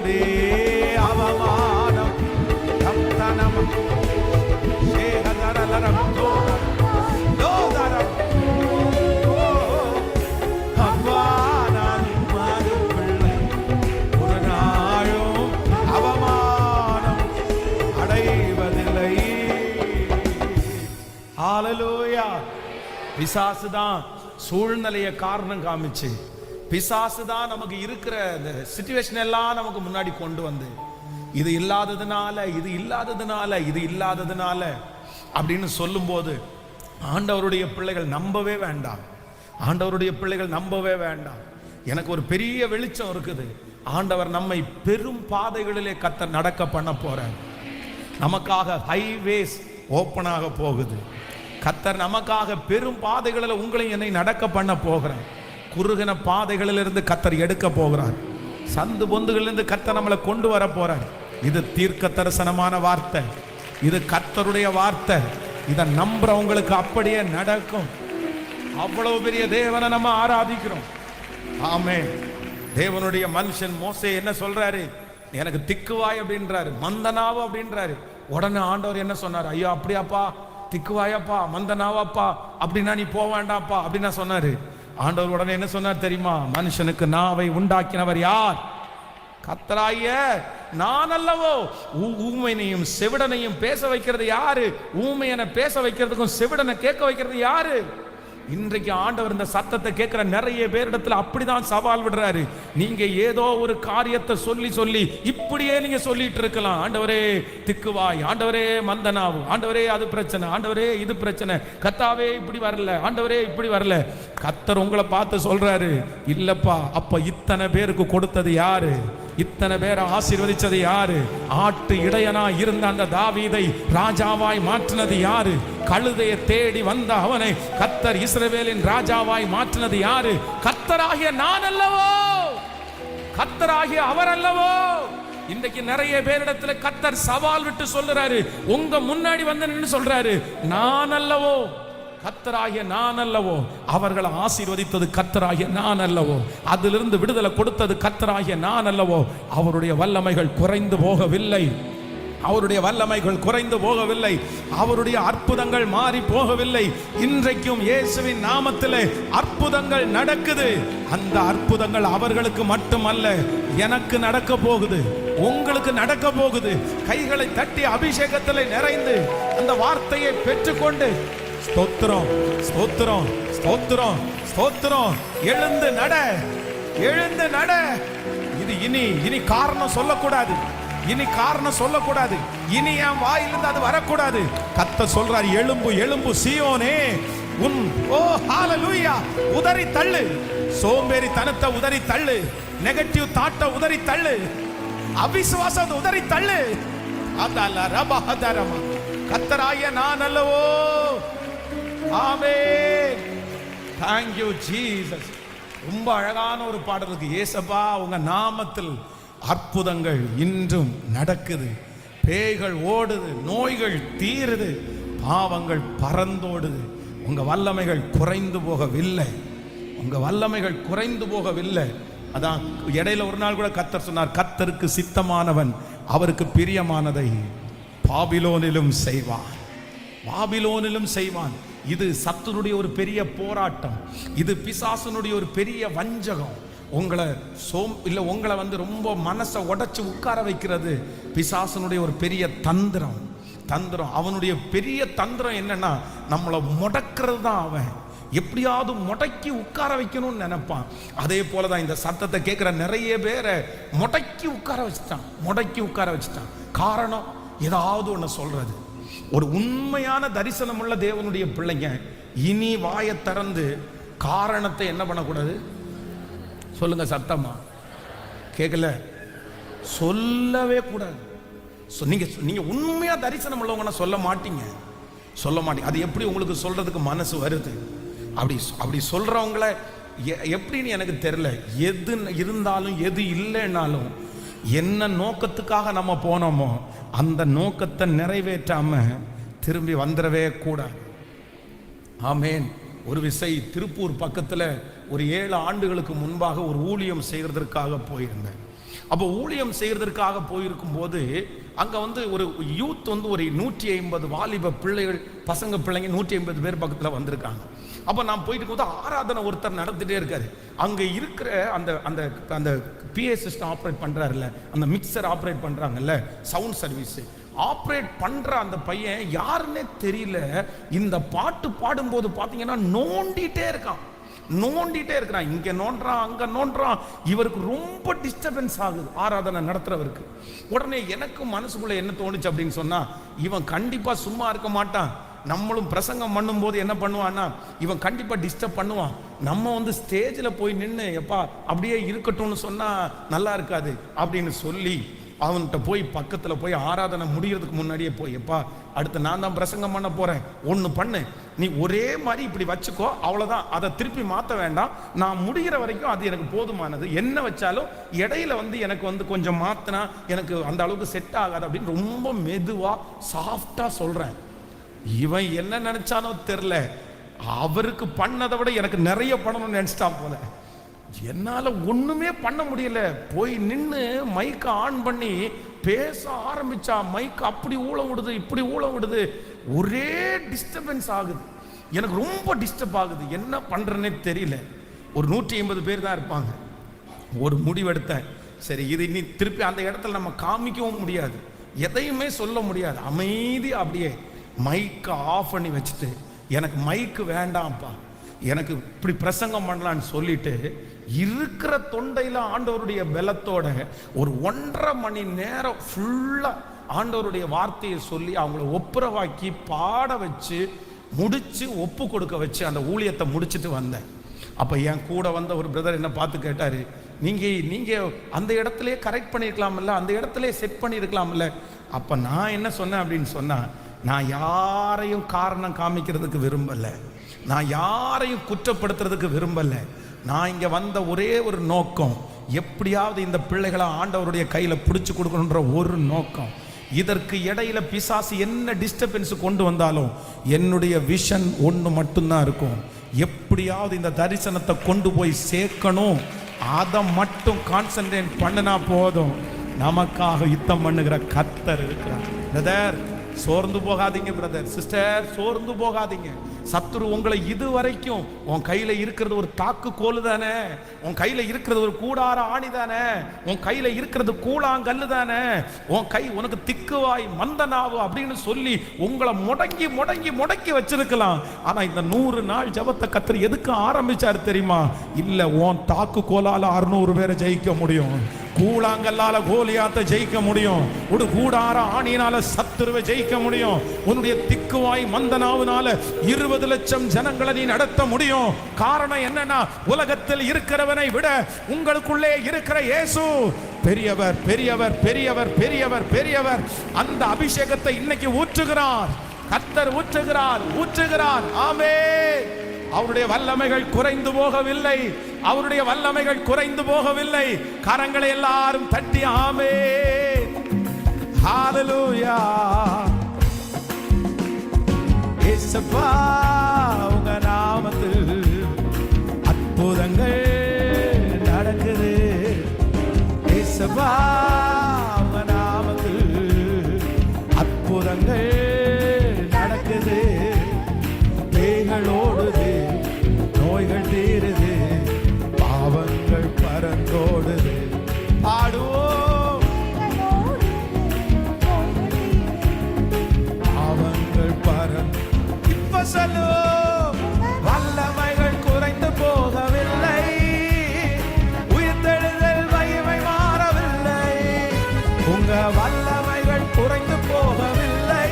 அடைவதிலே அவமானம் தப்தனம் சேகதரலரம் தோதரம் அப்பா நான் மறு பிள்ளை ஒரு நாளும் அவமானம் அடைவதில்லை. ஹல்லேலூயா. பிசாசுதான் சூழ்நிலையை காரணம் காமிச்சு, பிசாசுதான் நமக்கு இருக்கிற இந்த சிச்சுவேஷன் எல்லாம் நமக்கு முன்னாடி கொண்டு வந்து இது இல்லாததுனால இது இல்லாததுனால இது இல்லாததுனால அப்படின்னு சொல்லும்போது ஆண்டவருடைய பிள்ளைகள் நம்பவே வேண்டாம். ஆண்டவருடைய பிள்ளைகள் நம்பவே வேண்டாம். எனக்கு ஒரு பெரிய வெளிச்சம் இருக்குது. ஆண்டவர் நம்மை பெரும் பாதைகளிலே கர்த்தர் நடக்க பண்ண போறார். நமக்காக ஹைவேஸ் ஓப்பன் ஆக போகுது. கர்த்தர் நமக்காக பெரும் பாதைகளில் உங்களையும் என்னை நடக்க பண்ண போகிறார். குறுகின பாதைகளிலிருந்து கர்த்தர் எடுக்க போகிறார். சந்து பொந்துகளிலிருந்து கர்த்தர் நம்மளை கொண்டு வர போறார். இது தீர்க்க தரிசனமான வார்த்தை. இது கர்த்தருடைய வார்த்தை. இதை நம்புறவங்களுக்கு அப்படியே நடக்கும். அவ்வளவு பெரிய தேவனை நம்ம ஆராதிக்கிறோம். ஆமென். தேவனுடைய மனுஷன் மோசே என்ன சொல்றாரு? எனக்கு திக்குவாய் அப்படின்றாரு, மந்தனாவோ அப்படின்றாரு. உடனே ஆண்டவர் என்ன சொன்னார்? ஐயோ அப்படியாப்பா, திக்குவாயப்பா, மந்தனாவாப்பா, அப்படின்னா நீ போக வேண்டாம்ப்பா அப்படின்னா சொன்னாரு. ஆண்டவர் உடனே என்ன சொன்னார் தெரியுமா? மனுஷனுக்கு நாவை உண்டாக்கினவர் யார்? கர்த்தராகிய நான் அல்லவோ. ஊமையனையும் செவிடனையும் பேச வைக்கிறது யாரு? ஊமையனை பேச வைக்கிறதுக்கும் செவிடனை கேட்க வைக்கிறது யாரு? இன்றைக்கு ஆண்டவர் இந்த சத்தத்தை கேட்கிற நிறைய பேரிடத்துல அப்படிதான் சவால் விடுறாரு. நீங்க ஏதோ ஒரு காரியத்தை சொல்லி சொல்லி இப்படியே நீங்க சொல்லிட்டு இருக்கலாம். ஆண்டவரே திக்குவாய், ஆண்டவரே மந்தனாவு, ஆண்டவரே அது பிரச்சனை, ஆண்டவரே இது பிரச்சனை, கர்த்தாவே இப்படி வரல, ஆண்டவரே இப்படி வரல. கர்த்தர் உங்களை பார்த்து சொல்றாரு, இல்லப்பா, அப்ப இத்தனை பேருக்கு கொடுத்தது யாரு? இத்தனை பேரை ஆசீர்வதிச்சது யாரு? ஆட்டு இடையனா இருந்த அந்த தாவீதை ராஜாவாய் மாற்றினது யாரு? கழுதையை தேடி வந்த அவனை கர்த்தர் இஸ்ரவேலின் ராஜாவாய் மாற்றினது யாரு? கர்த்தராகிய நான் அல்லவோ, கர்த்தராகிய அவர் அல்லவோ. இன்றைக்கு நிறைய பேரிடத்துல கர்த்தர் சவால் விட்டு சொல்றாரு, உங்க முன்னாடி வந்து நின்று சொல்றாரு, நான் அல்லவோ, கர்த்தராகிய நான் அல்லவோ. அவர்களை ஆசீர்வதித்தது கர்த்தராகிய நான் அல்லவோ. அதிலிருந்து விடுதலை கொடுத்தது கர்த்தராகிய நான் அல்லவோ. அவருடைய வல்லமைகள் குறைந்து போகவில்லை. அவருடைய வல்லமைகள் குறைந்து போகவில்லை. அவருடைய அற்புதங்கள் மாறி போகவில்லை. இன்றைக்கும் இயேசுவின் நாமத்திலே அற்புதங்கள் நடக்குது. அந்த அற்புதங்கள் அவர்களுக்கு மட்டுமல்ல, எனக்கு நடக்க போகுது, உங்களுக்கு நடக்க போகுது. கைகளை தட்டி அபிஷேகத்திலே நிறைந்து அந்த வார்த்தையை பெற்றுக்கொண்டு ஸ்தோத்திரம், ஸ்தோத்திரம், ஸ்தோத்திரம், ஸ்தோத்திரம். எழுந்து நட, எழுந்து நட. இது இனி காரணம் சொல்லக்கூடாது. இனி காரணம் சொல்லக்கூடாது. இனி என் வாயிலிருந்து அது வரக்கூடாது. கர்த்தர் சொல்றார், எழும்பு, எழும்பு சீயோனே, உன் ஓ ஹalleluya உதறி தள்ளு. சோம்பேறி தனத்தை உதறி தள்ளு. நெகட்டிவ் தாட்டை உதறி தள்ளு. அவிசுவாசத்தை உதறி தள்ளு. அதல்ல ரபஹதரமா. கர்த்தராகிய நான் அல்லவோ. ஆமென். Thank you Jesus. ரொம்ப அழகான ஒரு பாடல் இருக்கு. இயேசப்பா, உங்க நாமத்தில் அற்புதங்கள் இன்றும் நடக்குது. பேய்கள் ஓடுது, நோய்கள் தீருது, பாவங்கள் பறந்தோடுது. உங்க வல்லமைகள் குறைந்து போகவில்லை. உங்க வல்லமைகள் குறைந்து போகவில்லை. அதான் இடையில ஒரு நாள் கூட கர்த்தர் சொன்னார், கர்த்தருக்கு சித்தமானவன் அவருக்கு பிரியமானதை பாபிலோனிலும் செய்வான், பாபிலோனிலும் செய்வான். இது சத்துருடைய ஒரு பெரிய போராட்டம். இது பிசாசனுடைய ஒரு பெரிய வஞ்சகம். உங்களை உங்களை ரொம்ப மனசை உடைச்சு உட்கார வைக்கிறது பிசாசனுடைய ஒரு பெரிய தந்திரம். அவனுடைய பெரிய தந்திரம் என்னன்னா, நம்மளை முடக்கிறது தான். அவன் எப்படியாவது முடக்கி உட்கார வைக்கணும்னு நினைப்பான். அதே போலதான் இந்த சத்தத்தை கேட்கிற நிறைய பேரை முடக்கி உட்கார வச்சுட்டான். காரணம், ஏதாவது ஒன்று சொல்றது. ஒரு உண்மையான தரிசனம் உள்ள தேவனுடைய பிள்ளைங்க இனி வாயை திறந்து காரணத்தை என்ன பண்ணக்கூடாது? சொல்லுங்க சத்தமா, கேட்கல? சொல்லவே கூடாது. நீங்க உண்மையா தரிசனம் உள்ளவங்கன்னா சொல்ல மாட்டீங்க. அது எப்படி உங்களுக்கு சொல்றதுக்கு மனசு வருது? அப்படி சொல்றவங்கள எப்படின்னு எனக்கு தெரியல. எது இருந்தாலும் எது இல்லைன்னாலும் என்ன நோக்கத்துக்காக நம்ம போனோமோ அந்த நோக்கத்தை நிறைவேற்றாம திரும்பி வந்துடவே கூடாது. ஆமேன். ஒரு விசை திருப்பூர் பக்கத்தில் ஒரு 7 ஆண்டுகளுக்கு முன்பாக ஒரு ஊழியம் செய்கிறதற்காக போயிருந்தேன். அப்போ ஊழியம் செய்யறதற்காக போயிருக்கும் போது அங்க வந்து ஒரு யூத் வந்து ஒரு 150 வாலிப பிள்ளைகள், பசங்க பிள்ளைங்க 150 பேர் பக்கத்துல வந்திருக்காங்க. அப்போ நான் போயிட்டு போது ஆராதனை ஒருத்தர் நடந்துட்டே இருக்காரு. அங்க இருக்கிற அந்த அந்த அந்த பிஏ சிஸ்டம் ஆப்ரேட் பண்றாருல்ல, அந்த மிக்சர் ஆப்ரேட் பண்றாங்கல்ல, சவுண்ட் சர்வீஸ் ஆப்ரேட் பண்ற அந்த பையன் யாருன்னே தெரியல. இந்த பாட்டு பாடும்போது பாத்தீங்கன்னா நோண்டிட்டே இருக்கான், இங்க நோன்றான் அங்க நோன்றான். இவருக்கு ரொம்ப டிஸ்டர்பன்ஸ் ஆகுது ஆராதனை நடத்துறவருக்கு. உடனே எனக்கு மனசுக்குள்ள என்ன தோணுச்சு அப்படின்னு சொன்னா, இவன் கண்டிப்பா சும்மா இருக்க மாட்டான். நம்மளும் பிரசங்கம் பண்ணும் போது என்ன பண்ணுவான்னா, இவன் கண்டிப்பா டிஸ்டர்ப் பண்ணுவான். நம்ம வந்து ஸ்டேஜில் போய் நின்று எப்பா அப்படியே இருக்கட்டும்னு சொன்னா நல்லா இருக்காது அப்படின்னு சொல்லி அவன்கிட்ட போய் பக்கத்தில் போய் ஆராதனை முடிகிறதுக்கு முன்னாடியே போய், எப்பா அடுத்து நான் தான் பிரசங்கம் பண்ண போறேன், ஒன்று பண்ணு, நீ ஒரே மாதிரி இப்படி வச்சுக்கோ, அவ்வளோதான், அதை திருப்பி மாற்ற வேண்டாம், நான் முடிகிற வரைக்கும் அது எனக்கு போதுமானது, என்ன வச்சாலும் இடையில வந்து எனக்கு வந்து கொஞ்சம் மாற்றினா எனக்கு அந்த அளவுக்கு செட் ஆகாது அப்படின்னு ரொம்ப மெதுவாக சாஃப்டாக சொல்கிறேன். இவன் என்ன நினைச்சானோ தெரில, அவருக்கு பண்ணதை விட எனக்கு நிறைய பண்ணணும்னு நினைச்சிட்டான் போல. என்னால ஒண்ணுமே பண்ண முடியல. போய் நின்று மைக்க ஆன் பண்ணி பேச ஆரம்பிச்சா மைக் அப்படி ஊழம் விடுது, இப்படி ஊழம் விடுது, ஒரே டிஸ்டர்பன்ஸ் ஆகுது. எனக்கு ரொம்ப டிஸ்டர்ப் ஆகுது, என்ன பண்றேன்னே தெரியல. ஒரு 150 பேர் தான் இருப்பாங்க. ஒரு முடிவெடுத்தேன், சரி இது இனி திருப்பி அந்த இடத்துல நம்ம காமிக்கவும் முடியாது, எதையுமே சொல்ல முடியாது, அமைதி அப்படியே மைக்கை ஆஃப் பண்ணி வச்சுட்டு, எனக்கு மைக்கு வேண்டாம்ப்பா, எனக்கு இப்படி பிரசங்கம் பண்ணலான்னு சொல்லிட்டு இருக்கிற தொண்டையில் ஆண்டவருடைய பலத்தோட ஒரு 1.5 மணி நேரம் ஃபுல்லா ஆண்டவருடைய வார்த்தையை சொல்லி அவங்கள ஒப்புரவாக்கி பாட வச்சு முடிச்சு ஒப்பு கொடுக்க வச்சு அந்த ஊழியத்தை முடிச்சுட்டு வந்தேன். அப்போ என் கூட வந்த ஒரு பிரதர் என்ன பார்த்து கேட்டாரு, நீங்க அந்த இடத்துலயே கரெக்ட் பண்ணியிருக்கலாம்ல, அந்த இடத்துலயே செட் பண்ணியிருக்கலாம்ல. அப்போ நான் என்ன சொன்னேன் அப்படின்னு சொன்னா, நான் யாரையும் காரணம் காமிக்கிறதுக்கு விரும்பலை, நான் யாரையும் குற்றப்படுத்துறதுக்கு விரும்பலை. நான் இங்கே வந்த ஒரே ஒரு நோக்கம், எப்படியாவது இந்த பிள்ளைகளை ஆண்டவருடைய கையில் பிடிச்சி கொடுக்கணுன்ற ஒரு நோக்கம். இதற்கு இடையில பிசாசு என்ன டிஸ்டர்பன்ஸ் கொண்டு வந்தாலும் என்னுடைய விஷன் ஒன்று மட்டும்தான் இருக்கும், எப்படியாவது இந்த தரிசனத்தை கொண்டு போய் சேர்க்கணும், அதை மட்டும் கான்சன்ட்ரேட் பண்ணினா போதும். நமக்காக யுத்தம் பண்ணுகிற கர்த்தர் இருக்கிறார். பிரதர் சோர்ந்து போகாதீங்க, பிரதர் சிஸ்டர் சோர்ந்து போகாதீங்க. சத்துரு உங்களை இதுவரைக்கும், உன் கையில இருக்கிறது ஒரு தாக்கு கோலு தானே, உன் கையில இருக்கிறது ஒரு கூடார ஆணி தானே, உன் கையில இருக்கிறது கூழாங்கல்லு தானே, உன் கை உனக்கு திக்குவாய் மந்தனாவு அப்படின்னு சொல்லி உங்களை முடங்கி முடங்கி முடக்கி வச்சிருக்கலாம். ஆனா இந்த 100 நாள் ஜபத்தை கர்த்தர் எதுக்கு ஆரம்பிச்சாரு தெரியுமா? இல்ல, உன் தாக்கு கோலால 600 பேரை ஜெயிக்க முடியும், கூழாங்கல்லால கோலியாத்தை ஜெயிக்க முடியும், ஒரு கூடார ஆணியினால சத்துருவை ஜெயிக்க முடியும், உன்னுடைய திக்குவாய் மந்தனாவுனால 20 லட்சம் ஜனங்களை நீ நடத்த முடியும். காரணம் என்னன்னா, உலகத்தில் இருக்கிறவனை விட உங்களுக்குள்ளே இருக்கிற இயேசு பெரியவர் பெரியவர் பெரியவர் பெரியவர் பெரியவர். அந்த அபிஷேகத்தை இன்னைக்கு ஊற்றுகிறார் கர்த்தர், ஊற்றுகிறார். ஆமென். அவருடைய வல்லமைகள் குறைந்து போகவில்லை, அவருடைய வல்லமைகள் குறைந்து போகவில்லை. கரங்களை எல்லாரும் தட்டி ஆமென், ஹalleluya. இயேசுவா உங்க நாமத்தில் அற்புதங்கள் நடக்குது, இயேசுவா உங்க நாமத்தில் அற்புதங்கள் நடக்குது. பேய்கள் ஓடுது, நோய்கள் தீருது, பாவங்கள் பறந்தோடுது. பாடுவோம், பாவங்கள் பறந்து இப்ப சொல்லுவோம், வல்லமைகள் குறைந்து போகவில்லை, உயிர்த்தெழுதல் மகிமை மாறவில்லை, உங்க வல்லமைகள் குறைந்து போகவில்லை,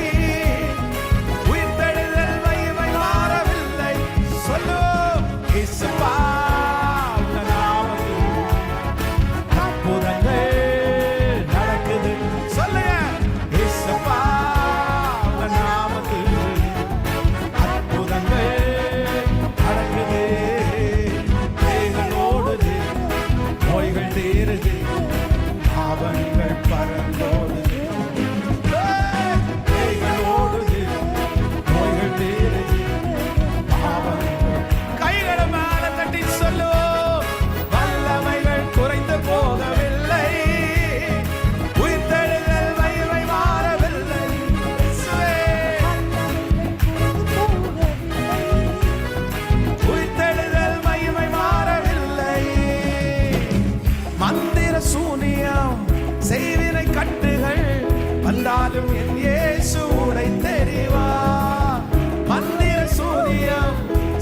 போகவில்லை, வந்தாலும் என் இயேசு உடைத்தெறிவார். மந்திர சூனியம்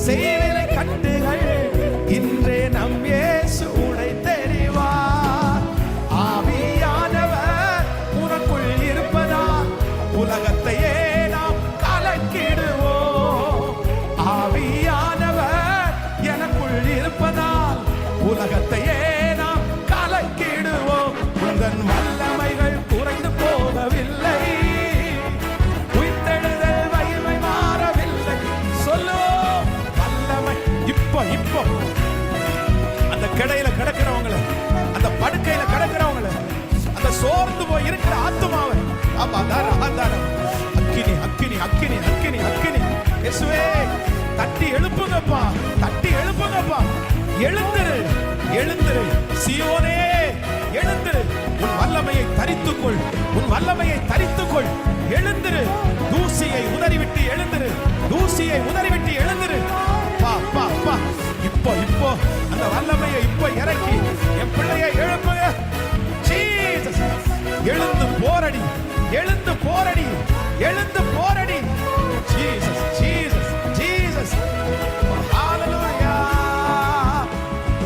செய்வினை கட்டுகள் இன்றே நம் இயேசு உடைத்தெறிவார். ஆவியானவர் உனக்குள் இருப்பதால் உலகத்தையே நாம் கலக்கிடுவோம். ஆவியானவர் எனக்குள் இருப்பதால் உலகத்தையே நாம் கலக்கிடுவோம். உங்கள் வல்லமைகள் குறைந்து போகவில்லை, உயிர்த்தெழுதல் மகிமை மாறவில்லை. சொல்லுவோம் வல்லமை. இப்போ அந்த கிடையில கிடக்கிறவங்கள, அந்த படுக்கையில கிடக்கிறவங்கள, அந்த சோர்ந்து போய் இருக்கிற ஆத்துமாவை அக்கினி அக்கினி அக்கினி அக்கினி அக்கினி இயேசுவே தட்டி எழுப்புங்கப்பா, தட்டி எழுப்புங்கப்பா. எழுந்திரு, எழுந்திரு சீயோனே, எழுந்திரு. உன் வல்லமையை தரித்துக்கொள், உன் வல்லமையை தரித்துக்கொள். எழுந்திரு, தூசியை உதறிவிட்டு எழுந்திரு, தூசியை உதறிவிட்டு எழுந்திரு. பா பா பா. இப்போ அந்த வல்லமையை இப்போ இறக்கி என் பிள்ளையை எழுப்புங்க. ஜீசஸ், எழுந்து போரடி, எழுந்து போரடி, எழுந்து போரடி. Jesus Jesus Jesus. ஹalleluya.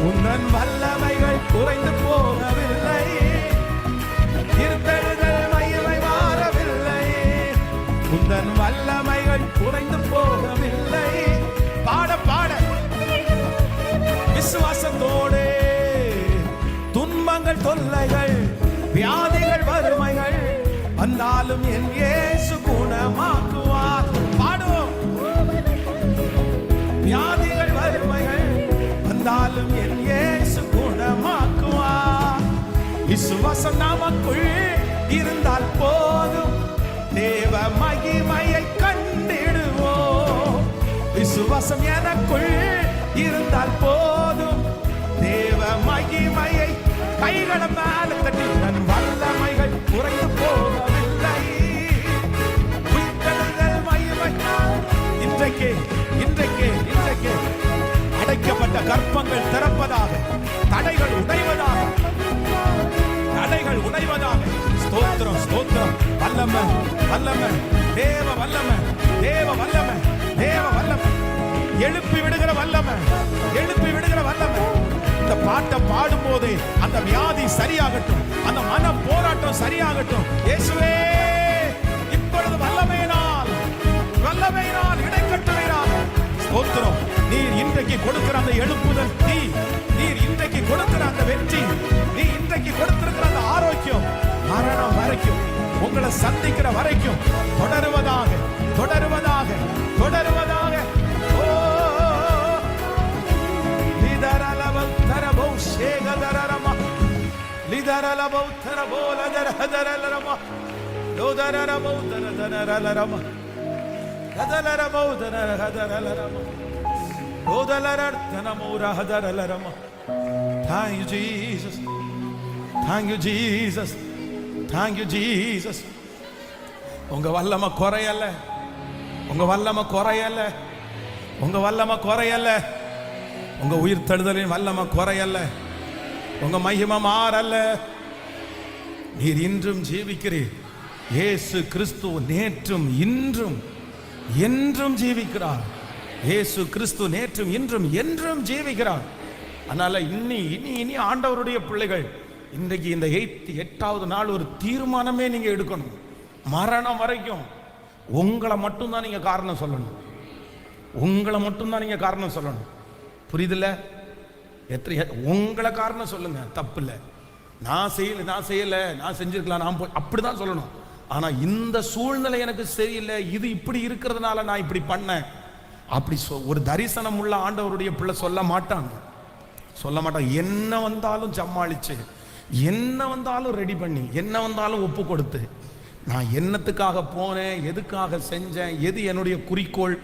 உந்தன் வல்லமைகள் குறைந்து போகவில்லை, இருத்தெழுதல் மகிமை மாறவில்லை. உந்தன் வல்லமைகள் குறைந்து போகவில்லை. பாட பாட விசுவாசத்தோடு. துன்பங்கள் தொல்லைகள் வியாதிகள் வறுமைகள் வந்தாலும் என் இயேசு குணமாக்குவார். பாடுவோம். வியாதிகள் வறுமைகள் வந்தாலும் என் இயேசு குணமாக்குவார். விசுவாசம் நமக்குள் இருந்தால் போதும், தேவ மகிமையை கண்டிடுவோம். விசுவாசம் எனக்குள் இருந்தால் போதும், தேவ மகிமையை. கைகளை மேல தட்டி தன் வல்லமைகள் குறைந்து போகவில்லை, உயிர்த்தெழுதல் மகிமை. இன்றைக்கு இன்றைக்கு இன்றைக்கு அடைக்கப்பட்ட கர்ப்பங்கள் திறப்பதாக, தடைகள் உடைவதாக, தடைகள் உடைவதாக. ஸ்தோத்திரம் ஸ்தோத்திரம். வல்லமை வல்லமை, தேவ வல்லமை, தேவ வல்லமை, தேவ வல்லமை. எழுப்பி விடுகிற வல்லமை, எழுப்பி விடுகிற வல்லமை. இந்த பாட்டை பாடும் போது அந்த வியாதி சரியாகட்டும், அந்த மன போராட்டம் சரியாகட்டும். இயேசுவே இப்பொழுது வல்லமையினால், வல்லமையினால் இடைக்கட்டுகிறார். ஸ்தோத்திரம். நீர் இன்றைக்கு கொடுக்கிற அந்த எழுப்புதல் தீ, நீர் இன்றைக்கு கொடுக்கிற அந்த வெற்றி, நீ இன்றைக்கு கொடுத்திருக்கிற அந்த ஆரோக்கியம் மரணம் வரைக்கும், உங்களை சந்திக்கிற வரைக்கும் தொடருவதாக, தொடருவதாக, தொடருவதாக. ஓ லிதரலவம் தரபோ சேகதரரமா, லிதரலவோ தரபோ லதரஹதரலரமா, லோதரரமோ தரதரலரமா, கதலரமோ தரஹதரலரமா, லோதலரர்தனமோ ரஹதரலரமா. Thank you Jesus, thank you Jesus, thank you Jesus. உங்க வல்லமை குறையல, உங்க வல்லமை குறையல, உங்க வல்லமை குறையல. உங்க உயிர் தழுதலின் வல்லமை குறையல, உங்க மகிமை மாறல. நீர் இன்றும் ஜீவிக்கிறீர். இயேசு கிறிஸ்து நேற்றும் இன்றும் என்றும் ஜீவிக்கிறார். இயேசு கிறிஸ்து நேற்றும் இன்றும் என்றும் ஜீவிக்கிறார். அதனால இனி இனி இனி ஆண்டவருடைய பிள்ளைகள் இன்றைக்கு இந்த 8வது நாள் ஒரு தீர்மானமே நீங்க எடுக்கணும். மரணம் வரைக்கும் உங்களை மட்டும்தான் நீங்க காரணம் சொல்லணும், உங்களை மட்டும்தான் நீங்க காரணம் சொல்லணும். புரியுதுல்ல? உங்களை காரணம் சொல்லுங்க, தப்பு இல்லை. நான் செய்யல, நான் செய்யல, நான் செஞ்சிருக்கலாம், நான் அப்படிதான் சொல்லணும். ஆனா இந்த சூழ்நிலை எனக்கு சரியில்லை, இது இப்படி இருக்கிறதுனால நான் இப்படி பண்ணேன், அப்படி ஒரு தரிசனம் உள்ள ஆண்டவருடைய பிள்ளை சொல்ல மாட்டாங்க, சொல்ல மாட்டாங்க. என்ன வந்தாலும் சமாளிச்சு, என்ன வந்தாலும் ரெடி பண்ணி, என்ன வந்தாலும் ஒப்பு கொடுத்து, நான் என்னத்துக்காக போனேன், எதுக்காக செஞ்சேன், எது என்னுடைய குறிக்கோள்,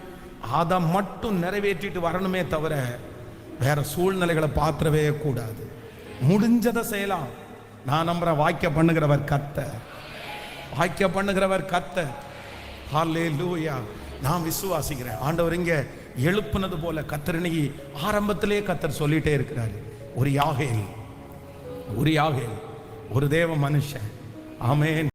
அதை மட்டும் நிறைவேற்றிட்டு வரணுமே தவிர வேற சூழ்நிலைகளை பாத்திரவே கூடாது. முடிஞ்சதை செய்யலாம். நான் நம்புறேன், வாய்க்க பண்ணுகிறவர் கர்த்தர், வாய்க்க பண்ணுகிறவர் கர்த்தர். ஹல்லேலூயா. நான் விசுவாசிக்கிறேன். ஆண்டவர் இங்க எழுப்புனது போல கர்த்தர் இன்னைக்கு ஆரம்பத்திலே கர்த்தர் சொல்லிட்டே இருக்கிறாரு. ஒரு யாகேல், ஒரு யாகேல், ஒரு தேவ மனுஷன். ஆமென்.